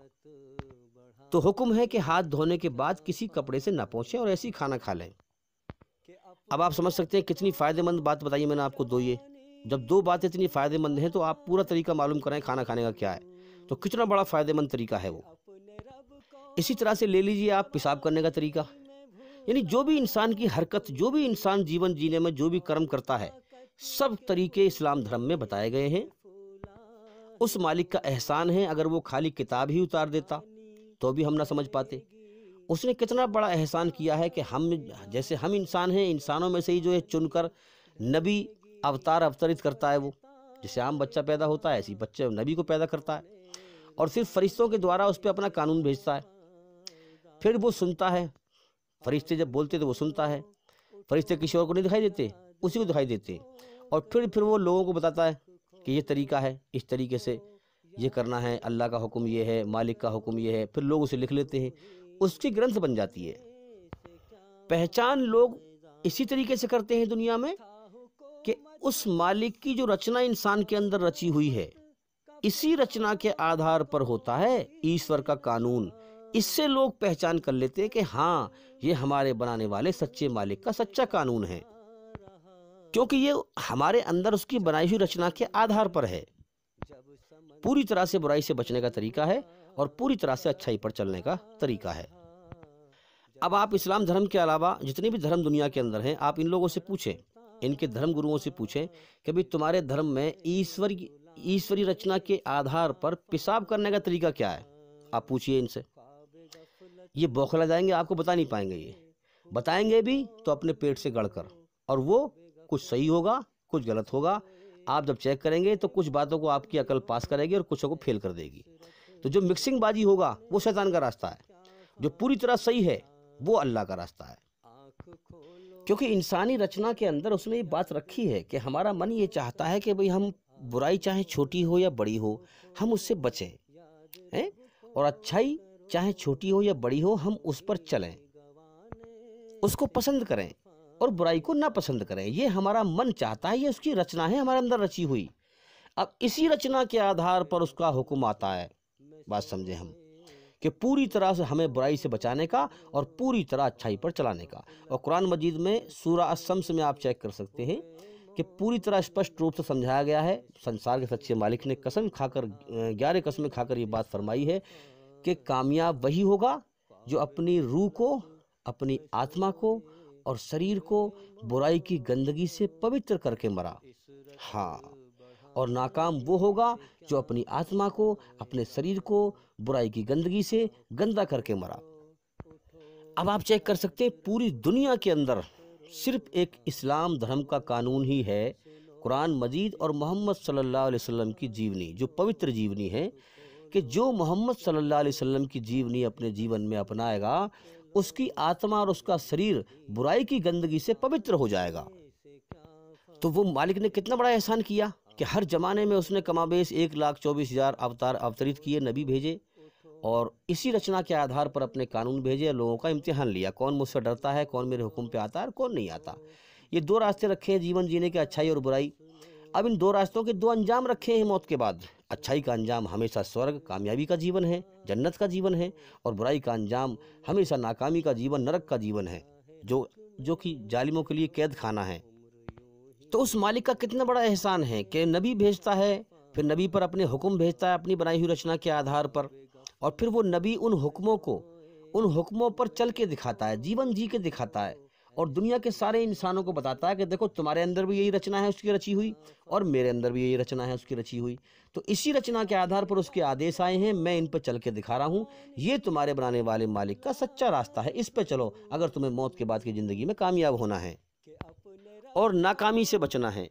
तो हुक्म है कि हाथ धोने के बाद किसी कपड़े से ना पोंछें और ऐसे ही खाना खा लें। अब आप समझ सकते हैं कितनी फ़ायदेमंद बात बताइए मैंने आपको दो। ये जब दो बातें इतनी फ़ायदेमंद हैं तो आप पूरा तरीका मालूम करें खाना खाने का क्या है, तो कितना बड़ा फ़ायदेमंद तरीका है वो। इसी तरह से ले लीजिए आप पेशाब करने का तरीका, यानी जो भी इंसान की हरकत, जो भी इंसान जीवन जीने में जो भी कर्म करता है, सब तरीके इस्लाम धर्म में बताए गए हैं। उस मालिक का एहसान है, अगर वो खाली किताब ही उतार देता तो भी हम ना समझ पाते। उसने कितना बड़ा एहसान किया है कि हम जैसे हम इंसान हैं, इंसानों में से ही जो है चुनकर नबी अवतार अवतरित करता है। वो जैसे आम बच्चा पैदा होता है, ऐसी बच्चे नबी को पैदा करता है और सिर्फ फरिश्तों के द्वारा उस पर अपना कानून भेजता है। फिर वो सुनता है, फरिश्ते जब बोलते तो वो सुनता है। फरिश्ते किसी और को नहीं दिखाई देते, उसी को दिखाई देते। और फिर वो लोगों को बताता है कि ये तरीका है, इस तरीके से ये करना है, अल्लाह का हुक्म ये है, मालिक का हुक्म ये है। फिर लोग उसे लिख लेते हैं, उसकी ग्रंथ बन जाती है। पहचान लोग इसी तरीके से करते हैं दुनिया में कि उस मालिक की जो रचना इंसान के अंदर रची हुई है, इसी रचना के आधार पर होता है ईश्वर का कानून। इससे लोग पहचान कर लेते हैं कि हाँ, ये हमारे बनाने वाले सच्चे मालिक का सच्चा कानून है, क्योंकि ये हमारे अंदर उसकी बनाई हुई रचना के आधार पर है। पूरी तरह से बुराई से बचने का तरीका है और पूरी तरह से अच्छाई पर चलने का तरीका है। अब आप इस्लाम धर्म के अलावा जितने भी धर्म दुनिया के अंदर हैं, आप इन लोगों से पूछें, इनके धर्म गुरुओं से पूछें कि भाई तुम्हारे धर्म में ईश्वरी रचना के आधार पर पेशाब करने का तरीका क्या है। आप पूछिए इनसे, ये बौखला जाएंगे, आपको बता नहीं पाएंगे। ये बताएंगे भी तो अपने पेट से गढ़कर, और वो कुछ सही होगा कुछ गलत होगा। आप जब चेक करेंगे तो कुछ बातों को आपकी अकल पास करेगी और कुछ को फेल कर देगी। तो जो मिक्सिंग बाजी होगा वो शैतान का रास्ता है, जो पूरी तरह सही है वो अल्लाह का रास्ता है। क्योंकि इंसानी रचना के अंदर उसने ये बात रखी है कि हमारा मन ये चाहता है कि भाई हम बुराई चाहे छोटी हो या बड़ी हो, हम उससे बचें हैं, और अच्छाई चाहे छोटी हो या बड़ी हो, हम उस पर चलें, उसको पसंद करें और बुराई को ना पसंद करें। ये हमारा मन चाहता है, ये उसकी रचना है हमारे अंदर रची हुई। अब इसी रचना के आधार पर उसका हुक्म आता है। बात समझे हम कि पूरी तरह से हमें बुराई से बचाने का और पूरी तरह अच्छाई पर चलाने का। और कुरान मजीद में सूरा अस-शम्स में आप चेक कर सकते हैं कि पूरी तरह स्पष्ट रूप से समझाया गया है। संसार के सच्चे मालिक ने कसम खाकर 11 कसमें खाकर ये बात फरमाई है कि कामयाब वही होगा जो अपनी रूह को, अपनी आत्मा को और शरीर को बुराई की गंदगी से पवित्र करके मरा। हाँ, और नाकाम वो होगा जो अपनी आत्मा को, अपने शरीर को बुराई की गंदगी से गंदा करके मरा। अब आप चेक कर सकते हैं पूरी दुनिया के अंदर सिर्फ एक इस्लाम धर्म का कानून ही है, कुरान मजीद और मोहम्मद सल्लल्लाहु अलैहि वसल्लम की जीवनी, जो पवित्र जीवनी है, कि जो मोहम्मद सल्लल्लाहु अलैहि वसल्लम की जीवनी अपने जीवन में अपनाएगा उसकी आत्मा और उसका शरीर बुराई की गंदगी से पवित्र हो जाएगा। तो वो मालिक ने कितना बड़ा एहसान किया कि हर जमाने में उसने कमाबेश 1,24,000 अवतार अवतरित किए, नबी भेजे, और इसी रचना के आधार पर अपने कानून भेजे, लोगों का इम्तिहान लिया, कौन मुझसे डरता है, कौन मेरे हुक्म पे आता है और कौन नहीं आता। ये दो रास्ते रखे हैं जीवन जीने के, अच्छाई और बुराई। अब इन दो रास्तों के दो अंजाम रखे हैं मौत के बाद। अच्छाई का अंजाम हमेशा स्वर्ग, कामयाबी का जीवन है, जन्नत का जीवन है, और बुराई का अंजाम हमेशा नाकामी का जीवन, नरक का जीवन है, जो कि जालिमों के लिए कैद खाना है। तो उस मालिक का कितना बड़ा एहसान है कि नबी भेजता है, फिर नबी पर अपने हुक्म भेजता है अपनी बनाई हुई रचना के आधार पर, और फिर वो नबी उन हुक्मों पर चल के दिखाता है, जीवन जी के दिखाता है, और दुनिया के सारे इंसानों को बताता है कि देखो तुम्हारे अंदर भी यही रचना है उसकी रची हुई, और मेरे अंदर भी यही रचना है उसकी रची हुई। तो इसी रचना के आधार पर उसके आदेश आए हैं, मैं इन पर चल के दिखा रहा हूँ। ये तुम्हारे बनाने वाले मालिक का सच्चा रास्ता है, इस पे चलो अगर तुम्हें मौत के बाद की ज़िंदगी में कामयाब होना है और नाकामी से बचना है।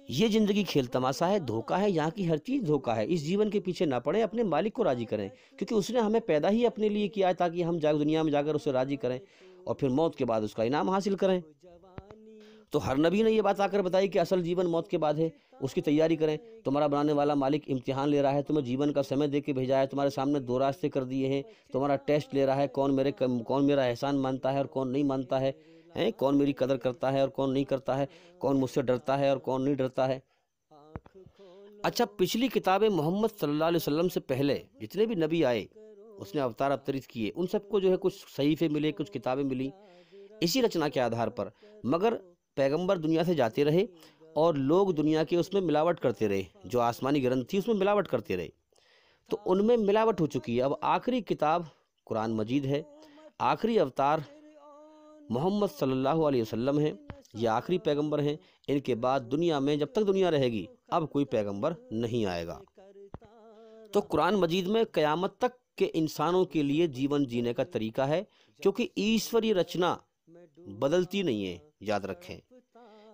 ये ज़िंदगी खेल तमाशा है, धोखा है, यहाँ की हर चीज़ धोखा है। इस जीवन के पीछे ना पड़े, अपने मालिक को राज़ी करें, क्योंकि उसने हमें पैदा ही अपने लिए किया है ताकि हम दुनिया में जाकर उसे राज़ी करें और फिर मौत के बाद उसका इनाम हासिल करें। तो हर नबी ने ये बात आकर बताई कि असल जीवन मौत के बाद है, उसकी तैयारी करें। तुम्हारा बनाने वाला मालिक इम्तिहान ले रहा है, तुम्हें जीवन का समय दे के भेजा है, तुम्हारे सामने दो रास्ते कर दिए हैं, तुम्हारा टेस्ट ले रहा है, कौन मेरा एहसान मानता है और कौन नहीं मानता है, कौन मेरी कदर करता है और कौन नहीं करता है, कौन मुझसे डरता है और कौन नहीं डरता है। अच्छा, पिछली किताबें मोहम्मद सल्लल्लाहु अलैहि वसल्लम से पहले जितने भी नबी आए, उसने अवतार अवतरित किए, उन सबको जो है कुछ सहीफे मिले, कुछ किताबें मिली इसी रचना के आधार पर, मगर पैगंबर दुनिया से जाते रहे और लोग दुनिया के उसमें मिलावट करते रहे, जो आसमानी ग्रंथ थी उसमें मिलावट करते रहे, तो उनमें मिलावट हो चुकी है। अब आखिरी किताब कुरान मजीद है, आखिरी अवतार मोहम्मद सल्लल्लाहु अलैहि वसल्लम है, ये आखिरी पैगंबर हैं। इनके बाद दुनिया में जब तक दुनिया रहेगी अब कोई पैगंबर नहीं आएगा। तो कुरान मजीद में क़यामत तक के इंसानों के लिए जीवन जीने का तरीका है, क्योंकि ईश्वरीय रचना बदलती नहीं है, याद रखें।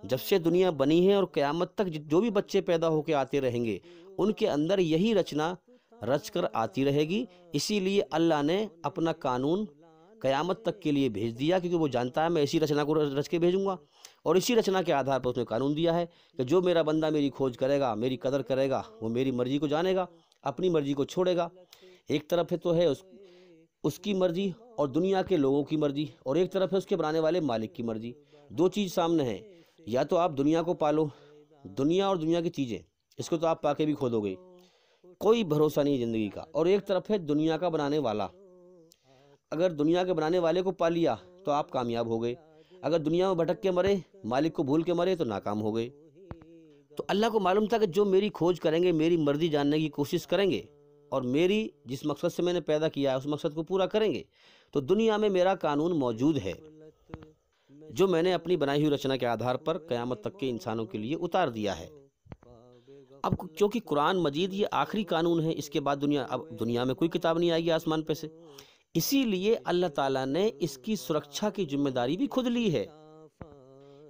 जब से दुनिया बनी है और क़यामत तक जो भी बच्चे पैदा होकर आते रहेंगे उनके अंदर यही रचना रचकर आती रहेगी। इसीलिए अल्लाह ने अपना कानून क़यामत तक के लिए भेज दिया, क्योंकि वो जानता है मैं इसी रचना को रच के भेजूंगा, और इसी रचना के आधार पर उसने कानून दिया है कि जो मेरा बंदा मेरी खोज करेगा, मेरी कदर करेगा, वो मेरी मर्जी को जानेगा, अपनी मर्जी को छोड़ेगा। एक तरफ है तो है उसकी मर्जी और दुनिया के लोगों की मर्जी, और एक तरफ है उसके बनाने वाले मालिक की मर्जी। दो चीज़ सामने है, या तो आप दुनिया को पालो, दुनिया और दुनिया की चीज़ें, इसको तो आप पाके भी खो दोगे, कोई भरोसा नहीं ज़िंदगी का। और एक तरफ है दुनिया का बनाने वाला, अगर दुनिया के बनाने वाले को पा लिया तो आप कामयाब हो गए, अगर दुनिया में भटक के मरे, मालिक को भूल के मरे तो नाकाम हो गए। तो अल्लाह को मालूम था कि जो मेरी खोज करेंगे, मेरी मर्जी जानने की कोशिश करेंगे और मेरी जिस मकसद से मैंने पैदा किया है उस मकसद को पूरा करेंगे, तो दुनिया में मेरा कानून मौजूद है जो मैंने अपनी बनाई हुई रचना के आधार पर क़यामत तक के इंसानों के लिए उतार दिया है। अब क्योंकि कुरान मजीद ये आखिरी कानून है, इसके बाद अब दुनिया में कोई किताब नहीं आएगी आसमान पे से, इसीलिए अल्लाह ताला ने इसकी सुरक्षा की जिम्मेदारी भी खुद ली है,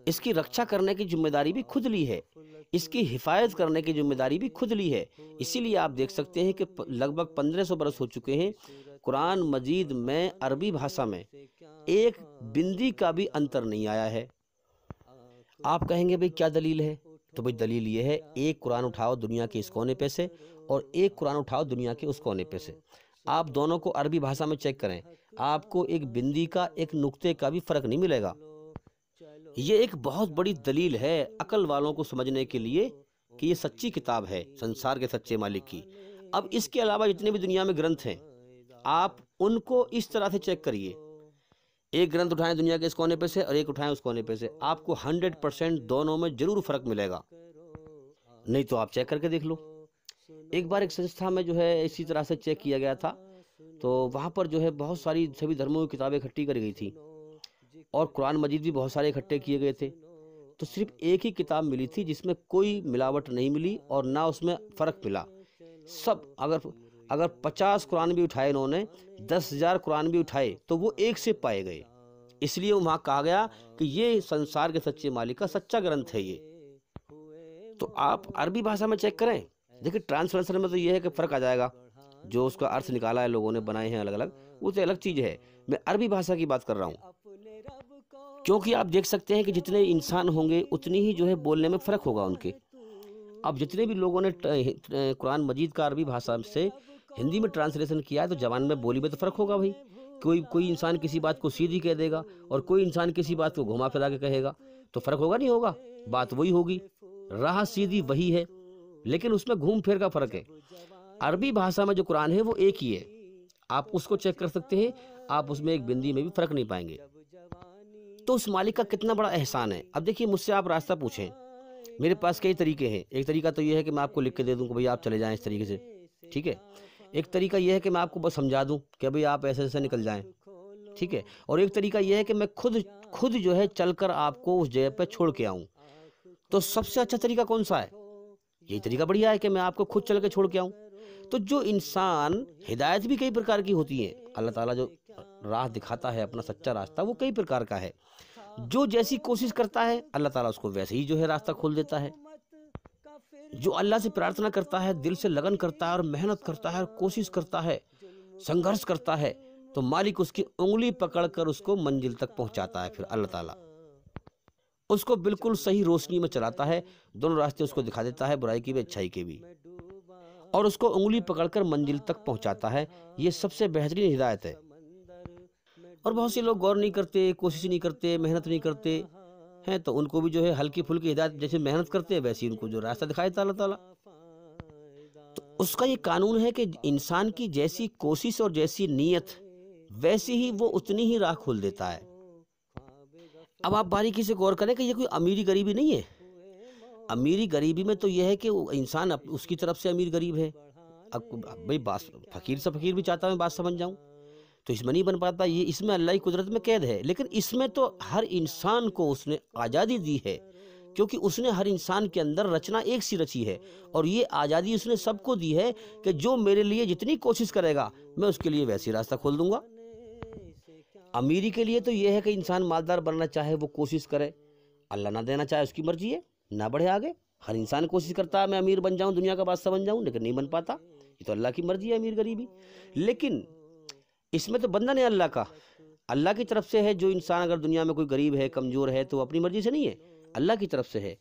इसकी रक्षा करने की जिम्मेदारी भी खुद ली है, इसकी हिफाजत करने की जिम्मेदारी भी खुद ली है। इसीलिए आप देख सकते हैं कि लगभग 1500 बरस हो चुके हैं, कुरान मजीद में अरबी भाषा में एक बिंदी का भी अंतर नहीं आया है। आप कहेंगे भाई क्या दलील है? तो भाई दलील ये है, एक कुरान उठाओ दुनिया के इस कोने पे से और एक कुरान उठाओ दुनिया के उस कोने पे से, आप दोनों को अरबी भाषा में चेक करें, आपको एक बिंदी का, एक नुक्ते का भी फर्क नहीं मिलेगा। ये एक बहुत बड़ी दलील है अकल वालों को समझने के लिए कि ये सच्ची किताब है संसार के सच्चे मालिक की। अब इसके अलावा जितने भी दुनिया में ग्रंथ हैं, आप उनको इस तरह से चेक करिए, एक ग्रंथ उठाएं दुनिया के इस कोने पे से और एक उठाएं उस कोने पे से, आपको 100% दोनों में जरूर फर्क मिलेगा। नहीं तो आप चेक करके देख लो। एक बार एक संस्था में जो है इसी तरह से चेक किया गया था, तो वहाँ पर जो है बहुत सारी सभी धर्मों की किताबें इकट्ठी करी गई थी और कुरान मजीद भी बहुत सारे इकट्ठे किए गए थे। तो सिर्फ एक ही किताब मिली थी जिसमें कोई मिलावट नहीं मिली और ना उसमें फ़र्क मिला। सब अगर 50 कुरान भी उठाए इन्होंने, 10,000 कुरान भी उठाए, तो वो एक से पाए गए। इसलिए वहाँ कहा गया कि ये संसार के सच्चे मालिक का सच्चा ग्रंथ है ये। तो आप अरबी भाषा में चेक करें, देखिए ट्रांसलेशन में तो ये है कि फ़र्क आ जाएगा, जो उसका अर्थ निकाला है लोगों ने बनाए हैं अलग अलग, वो तो अलग चीज़ है। मैं अरबी भाषा की बात कर रहा हूँ, क्योंकि आप देख सकते हैं कि जितने इंसान होंगे उतनी ही जो है बोलने में फ़र्क होगा उनके। अब जितने भी लोगों ने कुरान मजीद का अरबी भाषा से हिंदी में ट्रांसलेशन किया है, तो जबान में बोली में तो फ़र्क होगा भाई। कोई इंसान किसी बात को सीधी कह देगा और कोई इंसान किसी बात को घुमा फिरा के कहेगा, तो फ़र्क होगा नहीं होगा? बात वही होगी, राह सीधी वही है, लेकिन उसमें घूम फिर का फ़र्क है। अरबी भाषा में जो कुरान है वो एक ही है, आप उसको चेक कर सकते हैं, आप उसमें एक बिंदी में भी फ़र्क नहीं पाएंगे। तो उस मालिक का कितना बड़ा एहसान है। अब देखिए, मुझसे आप रास्ता पूछें, मेरे पास कई तरीके हैं। एक तरीका तो ये है कि मैं आपको लिख के दे दूं कि भाई आप चले जाएं इस तरीके से, ठीक है। एक तरीका ये है कि मैं आपको बस समझा दूं कि भाई आप ऐसे ऐसे निकल जाएं, ठीक है। और एक तरीका ये है कि मैं खुद जो है चलकर आपको उस जगह पे छोड़ के आऊं। तो सबसे अच्छा तरीका कौन सा है? यही तरीका बढ़िया है कि मैं आपको खुद चल के छोड़ के आऊं। तो जो इंसान, हिदायत भी कई प्रकार की होती है, अल्लाह ताला जो राह दिखाता है अपना सच्चा रास्ता, वो कई प्रकार का है। जो जैसी कोशिश करता है अल्लाह ताला उसको वैसे ही जो है रास्ता खोल देता है। जो अल्लाह से प्रार्थना करता है, दिल से लगन करता है और मेहनत करता है और कोशिश करता है, संघर्ष करता है, तो मालिक उसकी उंगली पकड़कर उसको मंजिल तक पहुंचाता है। फिर अल्लाह ताला उसको बिल्कुल सही रोशनी में चलाता है, दोनों रास्ते उसको दिखा देता है, बुराई की भी अच्छाई के भी, और उसको उंगली पकड़कर मंजिल तक पहुंचाता है। ये सबसे बेहतरीन हिदायत है। और बहुत से लोग गौर नहीं करते, कोशिश नहीं करते, मेहनत नहीं करते हैं, तो उनको भी जो है हल्की फुल्की हिदायत, जैसे मेहनत करते हैं वैसे ही उनको जो रास्ता दिखाए अल्लाह ताला। तो उसका ये कानून है कि इंसान की जैसी कोशिश और जैसी नीयत, वैसी ही वो उतनी ही राह खोल देता है। अब आप बारीकी से गौर करें कि ये कोई अमीरी गरीबी नहीं है। अमीरी गरीबी में तो यह है कि इंसान उसकी तरफ से अमीर गरीब है। अब भाई बात, फकीर से फकीर भी चाहता है मैं बात समझ जाऊं, तो इसमें नहीं बन पाता। ये इसमें अल्लाह की कुदरत में कैद है। लेकिन इसमें तो हर इंसान को उसने आज़ादी दी है, क्योंकि उसने हर इंसान के अंदर रचना एक सी रची है, और ये आज़ादी उसने सबको दी है कि जो मेरे लिए जितनी कोशिश करेगा मैं उसके लिए वैसी रास्ता खोल दूंगा। अमीरी के लिए तो यह है कि इंसान मालदार बनना चाहे वो कोशिश करे, अल्लाह ना देना चाहे उसकी मर्जी है, ना बढ़े आगे। हर इंसान कोशिश करता है मैं अमीर बन जाऊं, दुनिया का बादशाह बन जाऊं, लेकिन नहीं बन पाता। ये तो अल्लाह की मर्जी है अमीर गरीबी। लेकिन इसमें तो बंधन है अल्लाह का, अल्लाह की तरफ से है। जो इंसान अगर दुनिया में कोई गरीब है, कमज़ोर है, तो अपनी मर्जी से नहीं है, अल्लाह की तरफ से है।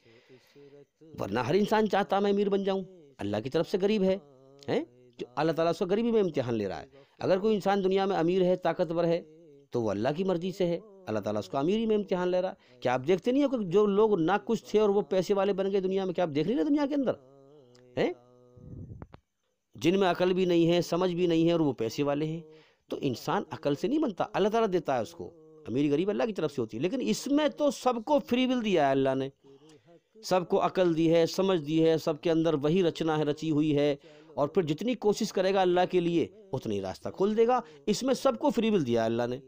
वरना हर इंसान चाहता मैं अमीर बन जाऊं, अल्लाह की तरफ से गरीब है, हैं? जो अल्लाह ताला उसको गरीबी में इम्तिहान ले रहा है। अगर कोई इंसान दुनिया में अमीर है, ताकतवर है, तो वो अल्लाह की मर्जी से है, अल्लाह ताला उसको अमीरी में इम्तिहान ले रहा है। क्या आप देखते नहीं हो कि जो लोग ना कुछ थे और वो पैसे वाले बन गए दुनिया में? क्या आप देख नहीं रहे दुनिया के अंदर हैं जिनमें अकल भी नहीं है, समझ भी नहीं है, और वो पैसे वाले हैं? तो इंसान अकल से नहीं बनता, अल्लाह ताला देता है उसको। अमीरी गरीब अल्लाह की तरफ से होती है। लेकिन इसमें तो सबको फ्री विल दिया है अल्लाह ने, सबको अकल दी है, समझ दी है, सबके अंदर वही रचना है, रची हुई है, और फिर जितनी कोशिश करेगा अल्लाह के लिए उतनी रास्ता खोल देगा। इसमें सबको फ्री विल दिया है अल्लाह ने।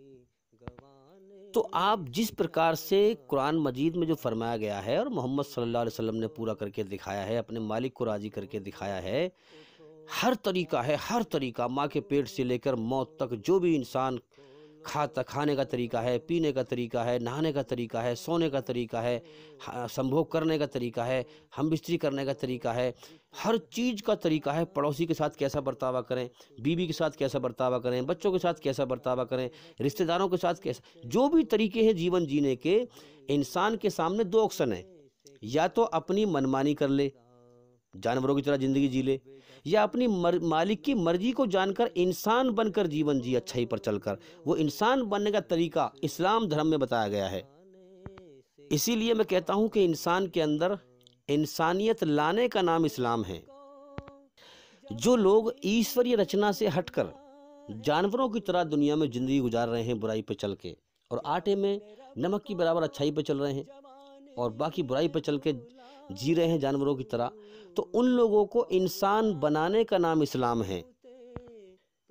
तो आप जिस प्रकार से कुरान मजीद में जो फरमाया गया है और मोहम्मद सल्लल्लाहु अलैहि वसल्लम ने पूरा करके दिखाया है, अपने मालिक को राजी करके दिखाया है, हर तरीका है, हर तरीका, माँ के पेट से लेकर मौत तक जो भी इंसान खाने का तरीका है, पीने का तरीका है, नहाने का तरीका है, सोने का तरीका है, संभोग करने का तरीका है, हम बिस्तरी करने का तरीका है, हर चीज़ का तरीका है। पड़ोसी के साथ कैसा बर्तावा करें, बीवी के साथ कैसा बर्तावा करें, बच्चों के साथ कैसा बर्तावा करें, रिश्तेदारों के साथ कैसा, जो भी तरीके हैं जीवन जीने के, इंसान के सामने दो ऑप्शन है। या तो अपनी मनमानी कर ले, जानवरों की तरह ज़िंदगी जी ले, या अपनी मालिक की मर्जी को जानकर इंसान बनकर जीवन जी, अच्छाई पर चलकर। वो इंसान बनने का तरीका इस्लाम धर्म में बताया गया है। इसीलिए मैं कहता हूं कि इंसान के अंदर इंसानियत लाने का नाम इस्लाम है। जो लोग ईश्वरीय रचना से हटकर जानवरों की तरह दुनिया में ज़िंदगी गुजार रहे हैं बुराई पे चल के, और आटे में नमक की बराबर अच्छाई पे चल रहे हैं, और बाकी बुराई पे चल के जी रहे हैं जानवरों की तरह, तो उन लोगों को इंसान बनाने का नाम इस्लाम है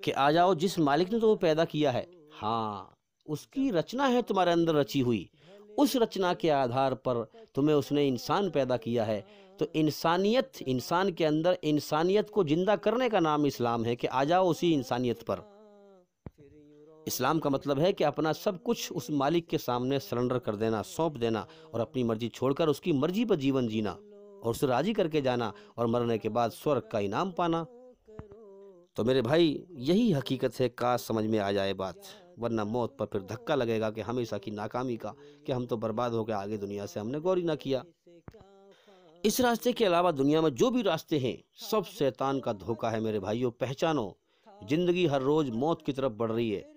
कि आ जाओ, जिस मालिक ने तुम्हें पैदा किया है, हाँ, उसकी रचना है तुम्हारे अंदर रची हुई, उस रचना के आधार पर तुम्हें उसने इंसान पैदा किया है। तो इंसानियत, इंसान के अंदर इंसानियत को जिंदा करने का नाम इस्लाम है कि आ जाओ उसी इंसानियत पर। इस्लाम का मतलब है कि अपना सब कुछ उस मालिक के सामने सरेंडर कर देना, सौंप देना, और अपनी मर्जी छोड़कर उसकी मर्जी पर जीवन जीना और उसे राजी करके जाना, और मरने के बाद स्वर्ग का इनाम पाना। तो मेरे भाई, यही हकीकत है, काश समझ में आ जाए बात, वरना मौत पर फिर धक्का लगेगा कि हमेशा की नाकामी का, कि हम तो बर्बाद हो गए आगे दुनिया से, हमने गौर ही ना किया। इस रास्ते के अलावा दुनिया में जो भी रास्ते हैं सब शैतान का धोखा है मेरे भाइयों। पहचानो, जिंदगी हर रोज मौत की तरफ बढ़ रही है।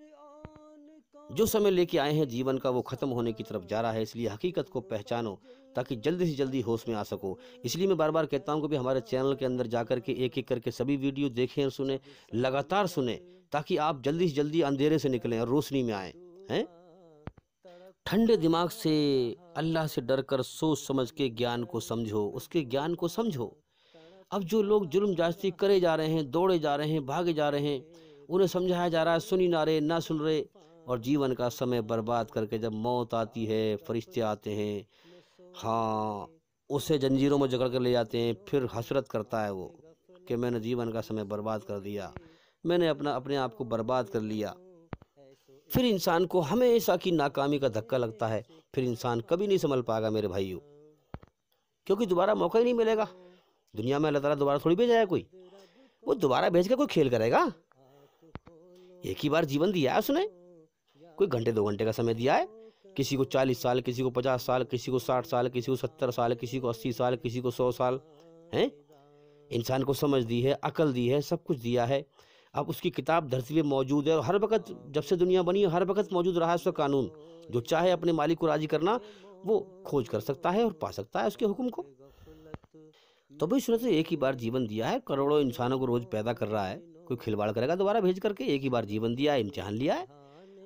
जो समय लेके आए हैं जीवन का वो खत्म होने की तरफ जा रहा है, इसलिए हकीकत को पहचानो ताकि जल्दी से जल्दी होश में आ सको। इसलिए मैं बार बार कहता हूं कि भी हमारे चैनल के अंदर जाकर के एक एक करके सभी वीडियो देखें और सुने, लगातार सुने, ताकि आप जल्दी से जल्दी अंधेरे से निकलें और रोशनी में आए हैं। ठंडे दिमाग से, अल्लाह से डर कर, सोच समझ के ज्ञान को समझो, उसके ज्ञान को समझो। अब जो लोग जुल्म जास्ती करे जा रहे हैं, दौड़े जा रहे हैं, भागे जा रहे हैं, उन्हें समझाया जा रहा है, सुनी ना रहे, ना सुन रहे, और जीवन का समय बर्बाद करके जब मौत आती है, फरिश्ते आते हैं, हाँ, उसे जंजीरों में जकड़ कर ले जाते हैं। फिर हसरत करता है वो कि मैंने जीवन का समय बर्बाद कर दिया, मैंने अपने आप को बर्बाद कर लिया। फिर इंसान को हमेशा की नाकामी का धक्का लगता है, फिर इंसान कभी नहीं संभल पाएगा मेरे भाइयों, क्योंकि दोबारा मौका ही नहीं मिलेगा। दुनिया में अल्लाह ताला दोबारा थोड़ी भेजा है कोई, वो दोबारा भेज के कोई खेल करेगा? एक ही बार जीवन दिया है उसने, कोई घंटे 2 घंटे का समय दिया है, किसी को 40 साल, किसी को 50 साल, किसी को 60 साल, किसी को 70 साल, किसी को 80 साल, किसी को 100 साल हैं। इंसान को समझ दी है, अकल दी है, सब कुछ दिया है। अब उसकी किताब धरती पे मौजूद है, और हर वक्त जब से दुनिया बनी है हर वक्त मौजूद रहा है उसका कानून। जो चाहे अपने मालिक को राजी करना वो खोज कर सकता है और पा सकता है उसके हुक्म को। तो भाई सुनते, एक ही बार जीवन दिया है, करोड़ों इंसानों को रोज पैदा कर रहा है, कोई खिलवाड़ करेगा दोबारा भेज करके? एक ही बार जीवन दिया है, इम्तिहान लिया है,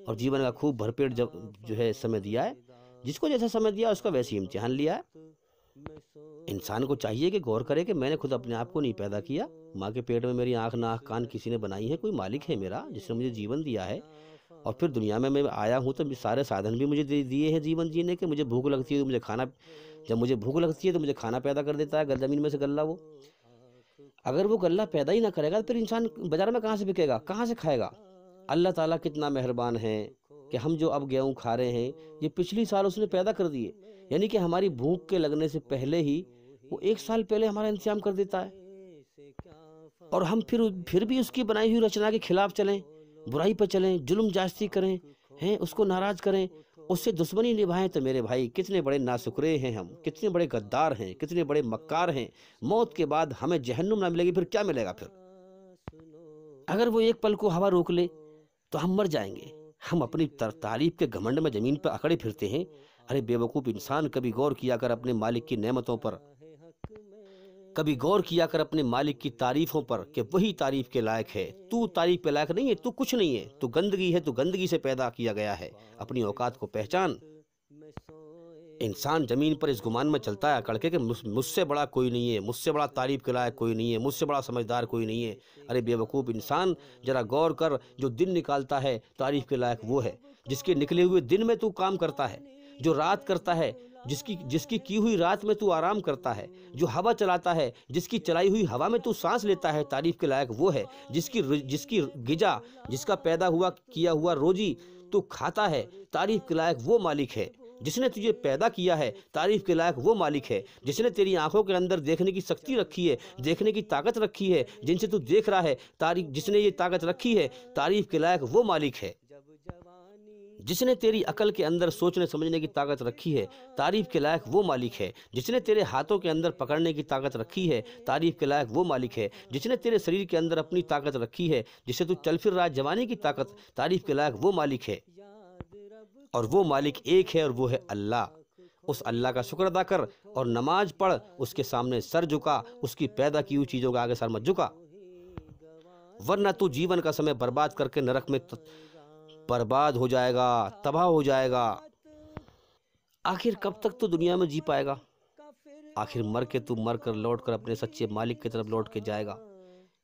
और जीवन का खूब भरपेट जब जो है समय दिया है, जिसको जैसा समय दिया उसका वैसे ही इम्तिहान लिया है। इंसान को चाहिए कि गौर करे कि मैंने खुद अपने आप को नहीं पैदा किया, माँ के पेट में मेरी आँख, नाक, कान किसी ने बनाई है, कोई मालिक है मेरा जिसने मुझे जीवन दिया है, और फिर दुनिया में मैं आया हूँ तो सारे साधन भी मुझे दिए हैं जीवन जीने के। मुझे भूख लगती है तो मुझे खाना, जब मुझे भूख लगती है तो मुझे खाना पैदा कर देता है ज़मीन में से गल्ला। वो अगर वो गल्ला पैदा ही ना करेगा तो फिर इंसान बाजार में कहाँ से बिकेगा, कहाँ से खाएगा? अल्लाह ताला कितना मेहरबान है कि हम जो अब गेहूँ खा रहे हैं ये पिछली साल उसने पैदा कर दिए, यानी कि हमारी भूख के लगने से पहले ही वो 1 साल पहले हमारा इंतजाम कर देता है। और हम फिर भी उसकी बनाई हुई रचना के खिलाफ चलें, बुराई पर चलें, जुल्म जास्ती करें, हैं, उसको नाराज करें, उससे दुश्मनी निभाएं, तो मेरे भाई कितने बड़े नाशुक्रे हैं हम, कितने बड़े गद्दार हैं, कितने बड़े मक्कार हैं। मौत के बाद हमें जहन्नुम ना मिलेगी, फिर क्या मिलेगा? फिर अगर वो एक पल को हवा रोक ले तो हम मर जाएंगे। हम अपनी तारीफ के घमंड में जमीन पर अकड़े फिरते हैं। अरे बेवकूफ इंसान, कभी गौर किया कर अपने मालिक की नेमतों पर, कभी गौर किया कर अपने मालिक की तारीफों पर कि वही तारीफ के लायक है। तू तारीफ के लायक नहीं है, तू कुछ नहीं है, तू गंदगी है, तू गंदगी से पैदा किया गया है। अपनी औकात को पहचान। इंसान जमीन पर इस गुमान में चलता है अकड़ के कि मुझसे बड़ा कोई नहीं है, मुझसे बड़ा तारीफ के लायक कोई नहीं है, मुझसे बड़ा समझदार कोई नहीं है। अरे बेवकूफ़ इंसान, जरा गौर कर, जो दिन निकालता है तारीफ के लायक वो है जिसके निकले हुए दिन में तू काम करता है, जो रात करता है, जिसकी की हुई रात में तू आराम करता है, जो हवा चलाता है, जिसकी चलाई हुई हवा में तू सांस लेता है, तारीफ के लायक वो है। जिसकी गिजा, जिसका पैदा हुआ किया हुआ रोजी तू खाता है, तारीफ के लायक वो मालिक है। जिसने तुझे पैदा किया है, तारीफ के लायक वो मालिक है। जिसने तेरी आंखों के अंदर देखने की शक्ति रखी है, देखने की ताकत रखी है, जिनसे तू देख रहा है, जिसने ये ताकत रखी है, तारीफ के लायक वो मालिक है। जिसने तेरी अकल के अंदर सोचने समझने की ताकत रखी है, तारीफ के लायक वो मालिक है। जिसने तेरे हाथों के अंदर पकड़ने की ताकत रखी है, तारीफ के लायक वो मालिक है। जिसने तेरे शरीर के अंदर अपनी ताकत रखी है, जिससे तू चल फिर रहा है, जवानी की ताकत, तारीफ के लायक वो मालिक है। और वो मालिक एक है और वो है अल्लाह। उस अल्लाह का शुक्र अदा कर और नमाज पढ़, उसके सामने सर झुका, उसकी पैदा की हुई चीज़ों के आगे सर मत झुका। वरना तू जीवन का समय बर्बाद करके नरक में बर्बाद हो जाएगा, तबाह हो जाएगा। आखिर कब तक तू दुनिया में जी पाएगा? आखिर मर के तू मर कर लौट कर अपने सच्चे मालिक की तरफ लौट के जाएगा।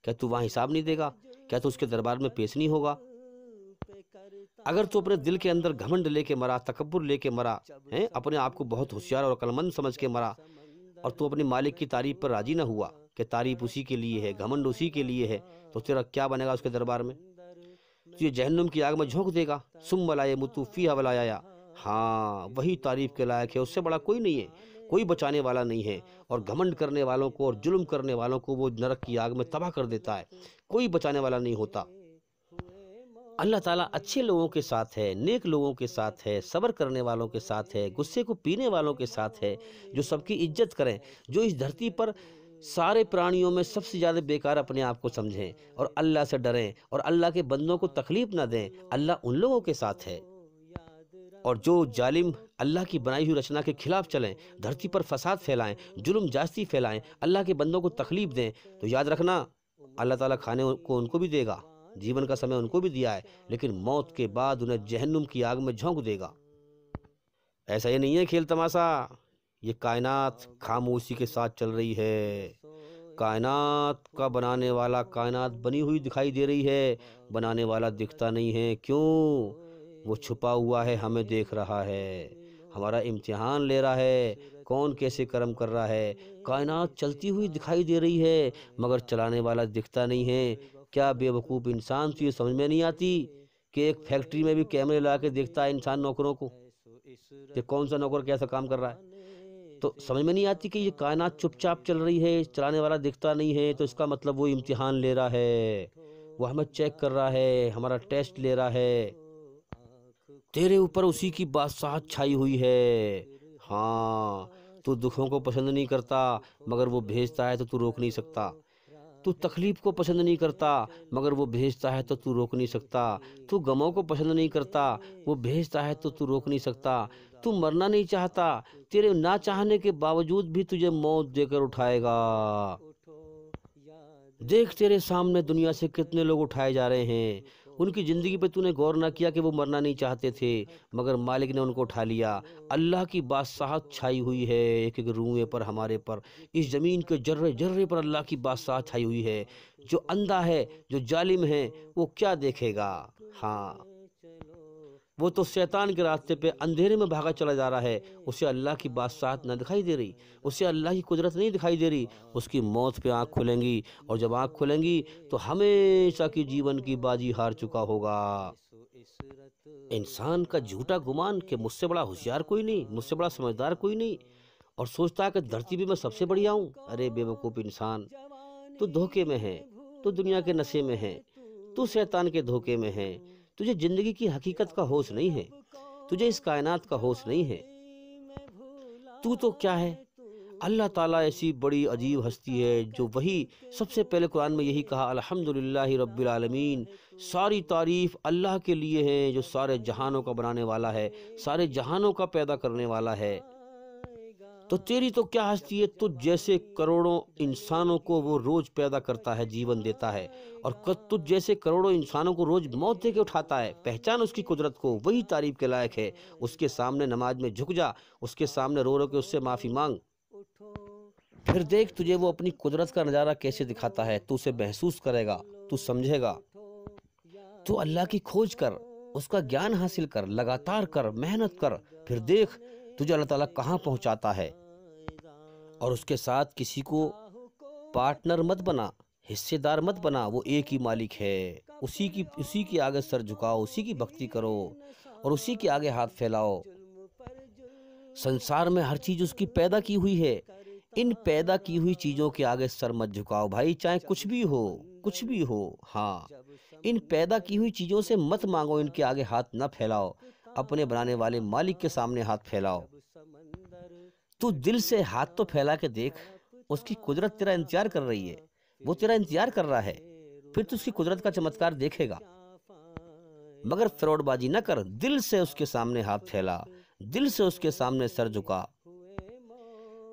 क्या तू वहां हिसाब नहीं देगा? क्या तू उसके दरबार में पेश नहीं होगा? अगर तू अपने दिल के अंदर घमंड लेके मरा, तकब्बुर लेके मरा है, अपने आप को बहुत होशियार और अक्लमंद समझ के मरा, और तू अपने मालिक की तारीफ पर राजी ना हुआ कि तारीफ उसी के लिए है, घमंड उसी के लिए है, तो तेरा क्या बनेगा उसके दरबार में? तुझे जहन्नुम की आग में झोंक देगा। सुम्मा ला यमुतु फीहा वला यहया। हाँ, वही तारीफ के लायक है, उससे बड़ा कोई नहीं है, कोई बचाने वाला नहीं है। और घमंड करने वालों को और जुल्म करने वालों को वो नरक की आग में तबाह कर देता है, कोई बचाने वाला नहीं होता। अल्लाह ताला अच्छे लोगों के साथ है, नेक लोगों के साथ है, सब्र करने वालों के साथ है, गुस्से को पीने वालों के साथ है, जो सबकी इज्जत करें, जो इस धरती पर सारे प्राणियों में सबसे ज़्यादा बेकार अपने आप को समझें और अल्लाह से डरें और अल्लाह के बंदों को तकलीफ ना दें। अल्लाह उन लोगों के साथ है। और जो जालिम अल्लाह की बनाई हुई रचना के खिलाफ चलें, धरती पर फसाद फैलाएं, जुल्म जास्ती फैलाएं, अल्लाह के बंदों को तकलीफ दें, तो याद रखना अल्लाह ताला खाने को उनको भी देगा, जीवन का समय उनको भी दिया है, लेकिन मौत के बाद उन्हें जहन्नुम की आग में झोंक देगा। ऐसा ये नहीं है खेल तमाशा, ये कायनात खामोशी के साथ चल रही है। कायनात का बनाने वाला कायनात बनी हुई दिखाई दे रही है, बनाने वाला दिखता नहीं है। क्यों? वो छुपा हुआ है, हमें देख रहा है, हमारा इम्तिहान ले रहा है, कौन कैसे कर्म कर रहा है। कायनात चलती हुई दिखाई दे रही है, मगर चलाने वाला दिखता नहीं है। क्या बेवकूफ़ इंसान तो ये समझ में नहीं आती कि एक फैक्ट्री में भी कैमरे लगा के देखता है इंसान नौकरों को कि कौन सा नौकर कैसा काम कर रहा है, तो समझ में नहीं आती कि ये कायनात चुपचाप चल रही है, चलाने वाला दिखता नहीं है, तो इसका मतलब वो इम्तिहान ले रहा है, वो हमें चेक कर रहा है, हमारा टेस्ट ले रहा है। तेरे ऊपर उसी की बादशाहत छाई हुई है। हाँ, तू दुखों को पसंद नहीं करता, मगर वो भेजता है तो तू रोक नहीं सकता। तू तकलीफ को पसंद नहीं करता, मगर वो भेजता है तो तू रोक नहीं सकता। तू गमों को पसंद नहीं करता, वो भेजता है तो तू रोक नहीं सकता। तू मरना नहीं चाहता, तेरे ना चाहने के बावजूद भी तुझे मौत देकर उठाएगा। देख तेरे सामने दुनिया से कितने लोग उठाए जा रहे हैं, उनकी ज़िंदगी पे तूने गौर ना किया कि वो मरना नहीं चाहते थे, मगर मालिक ने उनको उठा लिया। अल्लाह की बादशाहत छाई हुई है एक एक रूए पर, हमारे पर, इस ज़मीन के जर्रे जर्रे पर अल्लाह की बादशाहत छाई हुई है। जो अंधा है, जो जालिम है, वो क्या देखेगा? हाँ, वो तो शैतान के रास्ते पे अंधेरे में भागा चला जा रहा है, उसे अल्लाह की बादशाहत न दिखाई दे रही, उसे अल्लाह की कुदरत नहीं दिखाई दे रही। उसकी मौत पे आँख खुलेंगी, और जब आँख खुलेंगी तो हमेशा की जीवन की बाजी हार चुका होगा। इंसान का झूठा गुमान कि मुझसे बड़ा होशियार कोई नहीं, मुझसे बड़ा समझदार कोई नहीं, और सोचता है कि धरती पे मैं सबसे बढ़िया हूँ। अरे बेवकूफ़ इंसान, तू धोखे में है, तू दुनिया के नशे में है, तू शैतान के धोखे में है। तुझे जिंदगी की हकीकत का होश नहीं है, तुझे इस कायनात का होश नहीं है। तू तो क्या है? अल्लाह ताला ऐसी बड़ी अजीब हस्ती है जो वही सबसे पहले कुरान में यही कहा, अल्हम्दुलिल्लाहि रब्बिल आलमीन, सारी तारीफ अल्लाह के लिए है जो सारे जहानों का बनाने वाला है, सारे जहानों का पैदा करने वाला है। तो तेरी तो क्या हस्ती है? तुझ जैसे करोड़ों इंसानों को वो रोज पैदा करता है, जीवन देता है, और तुझ जैसे करोड़ों इंसानों को रोज मौत दे के उठाता है। पहचान उसकी कुदरत को, वही तारीफ के लायक है। उसके सामने नमाज में झुक जा, उसके सामने रो रो के उससे माफी मांग, फिर देख तुझे वो अपनी कुदरत का नजारा कैसे दिखाता है। तू उसे महसूस करेगा, तू समझेगा। तू अल्लाह की खोज कर, उसका ज्ञान हासिल कर, लगातार कर, मेहनत कर, फिर देख तुझे अल्लाह ताला कहाँ पहुँचाता है। और उसके साथ किसी को पार्टनर मत बना, हिस्सेदार मत बना, वो एक ही मालिक है। उसी के आगे सर झुकाओ, उसी की भक्ति करो और उसी के आगे हाथ फैलाओ। संसार में हर चीज़ उसकी पैदा की हुई है, इन पैदा की हुई चीज़ों के आगे सर मत झुकाओ भाई, चाहे कुछ भी हो, कुछ भी हो। हाँ, इन पैदा की हुई चीज़ों से मत मांगो, इनके आगे हाथ न फैलाओ, अपने बनाने वाले मालिक के सामने हाथ फैलाओ। तू दिल से हाथ तो फैला के देख, उसकी कुदरत तेरा इंतजार कर रही है, वो तेरा इंतजार कर रहा है, फिर तू उसकी कुदरत का चमत्कार देखेगा। मगर फ्रॉडबाजी न कर, दिल से उसके सामने हाथ फैला, दिल से उसके सामने सर झुका।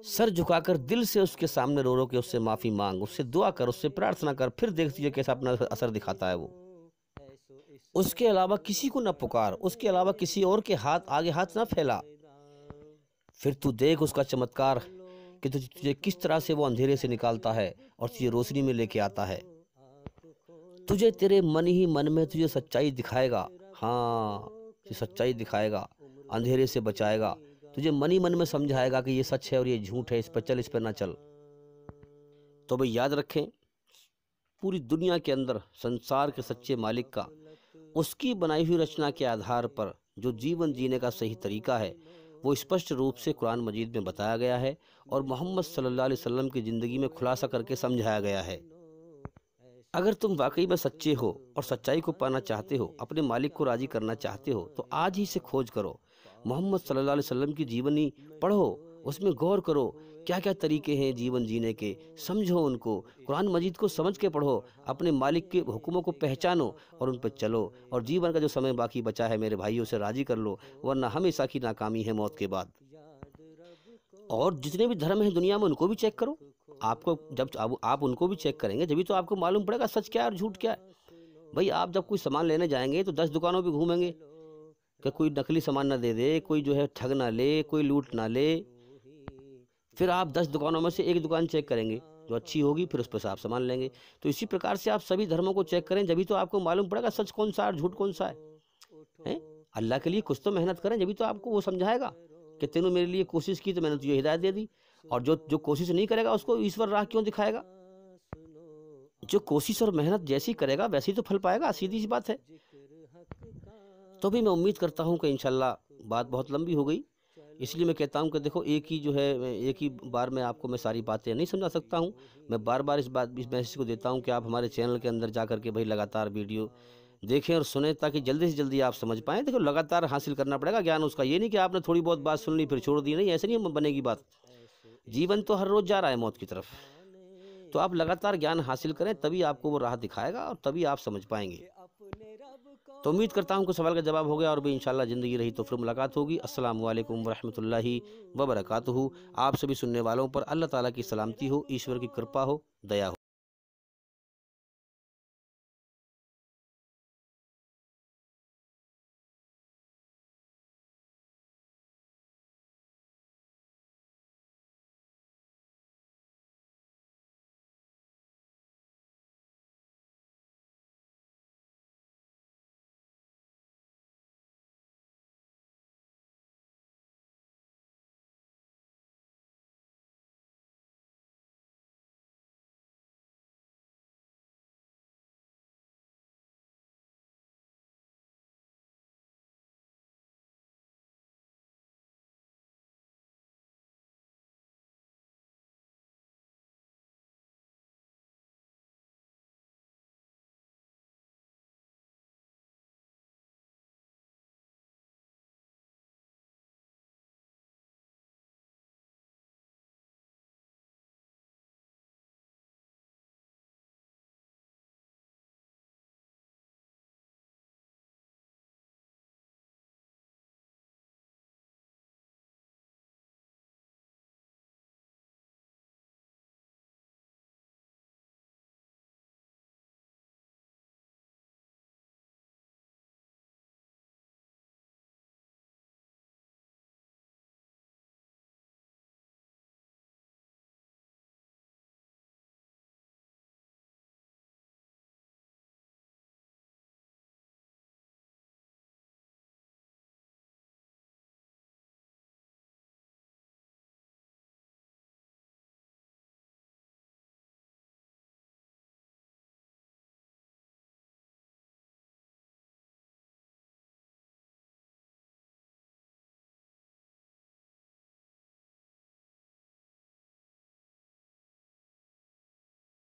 सर झुकाकर दिल से उसके सामने रो रो के उससे माफ़ी मांग, उससे दुआ कर, उससे प्रार्थना कर, फिर देख तुझे कैसा अपना असर दिखाता है वो। उसके अलावा किसी को न पुकार, उसके अलावा किसी और के हाथ आगे हाथ न फैला। फिर तू देख उसका चमत्कार कि तुझे किस तरह से वो अंधेरे से निकालता है और तुझे रोशनी में लेके आता है। तुझे तेरे मन ही मन में तुझे सच्चाई दिखाएगा। हाँ, तुझे सच्चाई दिखाएगा, अंधेरे से बचाएगा, तुझे मन ही मन में समझाएगा कि ये सच है और ये झूठ है, इस पर चल, इस पर ना चल। तो भाई याद रखें, पूरी दुनिया के अंदर संसार के सच्चे मालिक का, उसकी बनाई हुई रचना के आधार पर जो जीवन जीने का सही तरीका है वो स्पष्ट रूप से कुरान मजीद में बताया गया है और मोहम्मद सल्लल्लाहु अलैहि वसल्लम की ज़िंदगी में खुलासा करके समझाया गया है। अगर तुम वाकई में सच्चे हो और सच्चाई को पाना चाहते हो, अपने मालिक को राज़ी करना चाहते हो, तो आज ही से खोज करो, मोहम्मद सल्लल्लाहु अलैहि वसल्लम की जीवनी पढ़ो, उसमें गौर करो, क्या क्या तरीके हैं जीवन जीने के, समझो उनको, कुरान मजीद को समझ के पढ़ो, अपने मालिक के हुक्मों को पहचानो और उन पर चलो। और जीवन का जो समय बाकी बचा है मेरे भाइयों से राज़ी कर लो, वरना हमेशा की नाकामी है मौत के बाद। और जितने भी धर्म हैं दुनिया में उनको भी चेक करो। आपको जब आप उनको भी चेक करेंगे जब तो आपको मालूम पड़ेगा सच क्या है और झूठ क्या है। भाई आप जब कोई सामान लेने जाएंगे तो 10 दुकानों पे घूमेंगे कि कोई नकली सामान ना दे दे, कोई जो है ठग ना ले, कोई लूट ना ले। फिर आप 10 दुकानों में से एक दुकान चेक करेंगे जो अच्छी होगी, फिर उस पर से आप सामान लेंगे। तो इसी प्रकार से आप सभी धर्मों को चेक करें, जब तो आपको मालूम पड़ेगा सच कौन सा और झूठ कौन सा है? अल्लाह के लिए कुछ तो मेहनत करें, जब तो आपको वो समझाएगा कि तेनों मेरे लिए कोशिश की तो मैंने तुझे हिदायत दे दी। और जो कोशिश नहीं करेगा उसको ईश्वर राह क्यों दिखाएगा? जो कोशिश और मेहनत जैसी करेगा वैसे ही तो फल पाएगा, सीधी सी बात है। तो भी मैं उम्मीद करता हूँ कि इंशाल्लाह, बात बहुत लंबी हो गई इसलिए मैं कहता हूँ कि देखो, एक ही बार में आपको मैं सारी बातें नहीं समझा सकता हूँ। मैं बार बार इस मैसेज को देता हूँ कि आप हमारे चैनल के अंदर जा करके भाई लगातार वीडियो देखें और सुने, ताकि जल्दी से जल्दी आप समझ पाएँ। देखो, लगातार हासिल करना पड़ेगा ज्ञान उसका, ये नहीं कि आपने थोड़ी बहुत बात सुन ली फिर छोड़ दी, नहीं, ऐसे नहीं बनेगी बात। जीवन तो हर रोज़ जा रहा है मौत की तरफ, तो आप लगातार ज्ञान हासिल करें, तभी आपको वो राह दिखाएगा और तभी आप समझ पाएंगे। तो उम्मीद करता हूँ कि सवाल का जवाब हो गया, और भी इंशाल्लाह ज़िंदगी रही तो फिर मुलाकात होगी। अस्सलाम वालेकुम वरहमतुल्लाहि वबरकातुहू। आप सभी सुनने वालों पर अल्लाह ताला की सलामती हो, ईश्वर की कृपा हो, दया हो।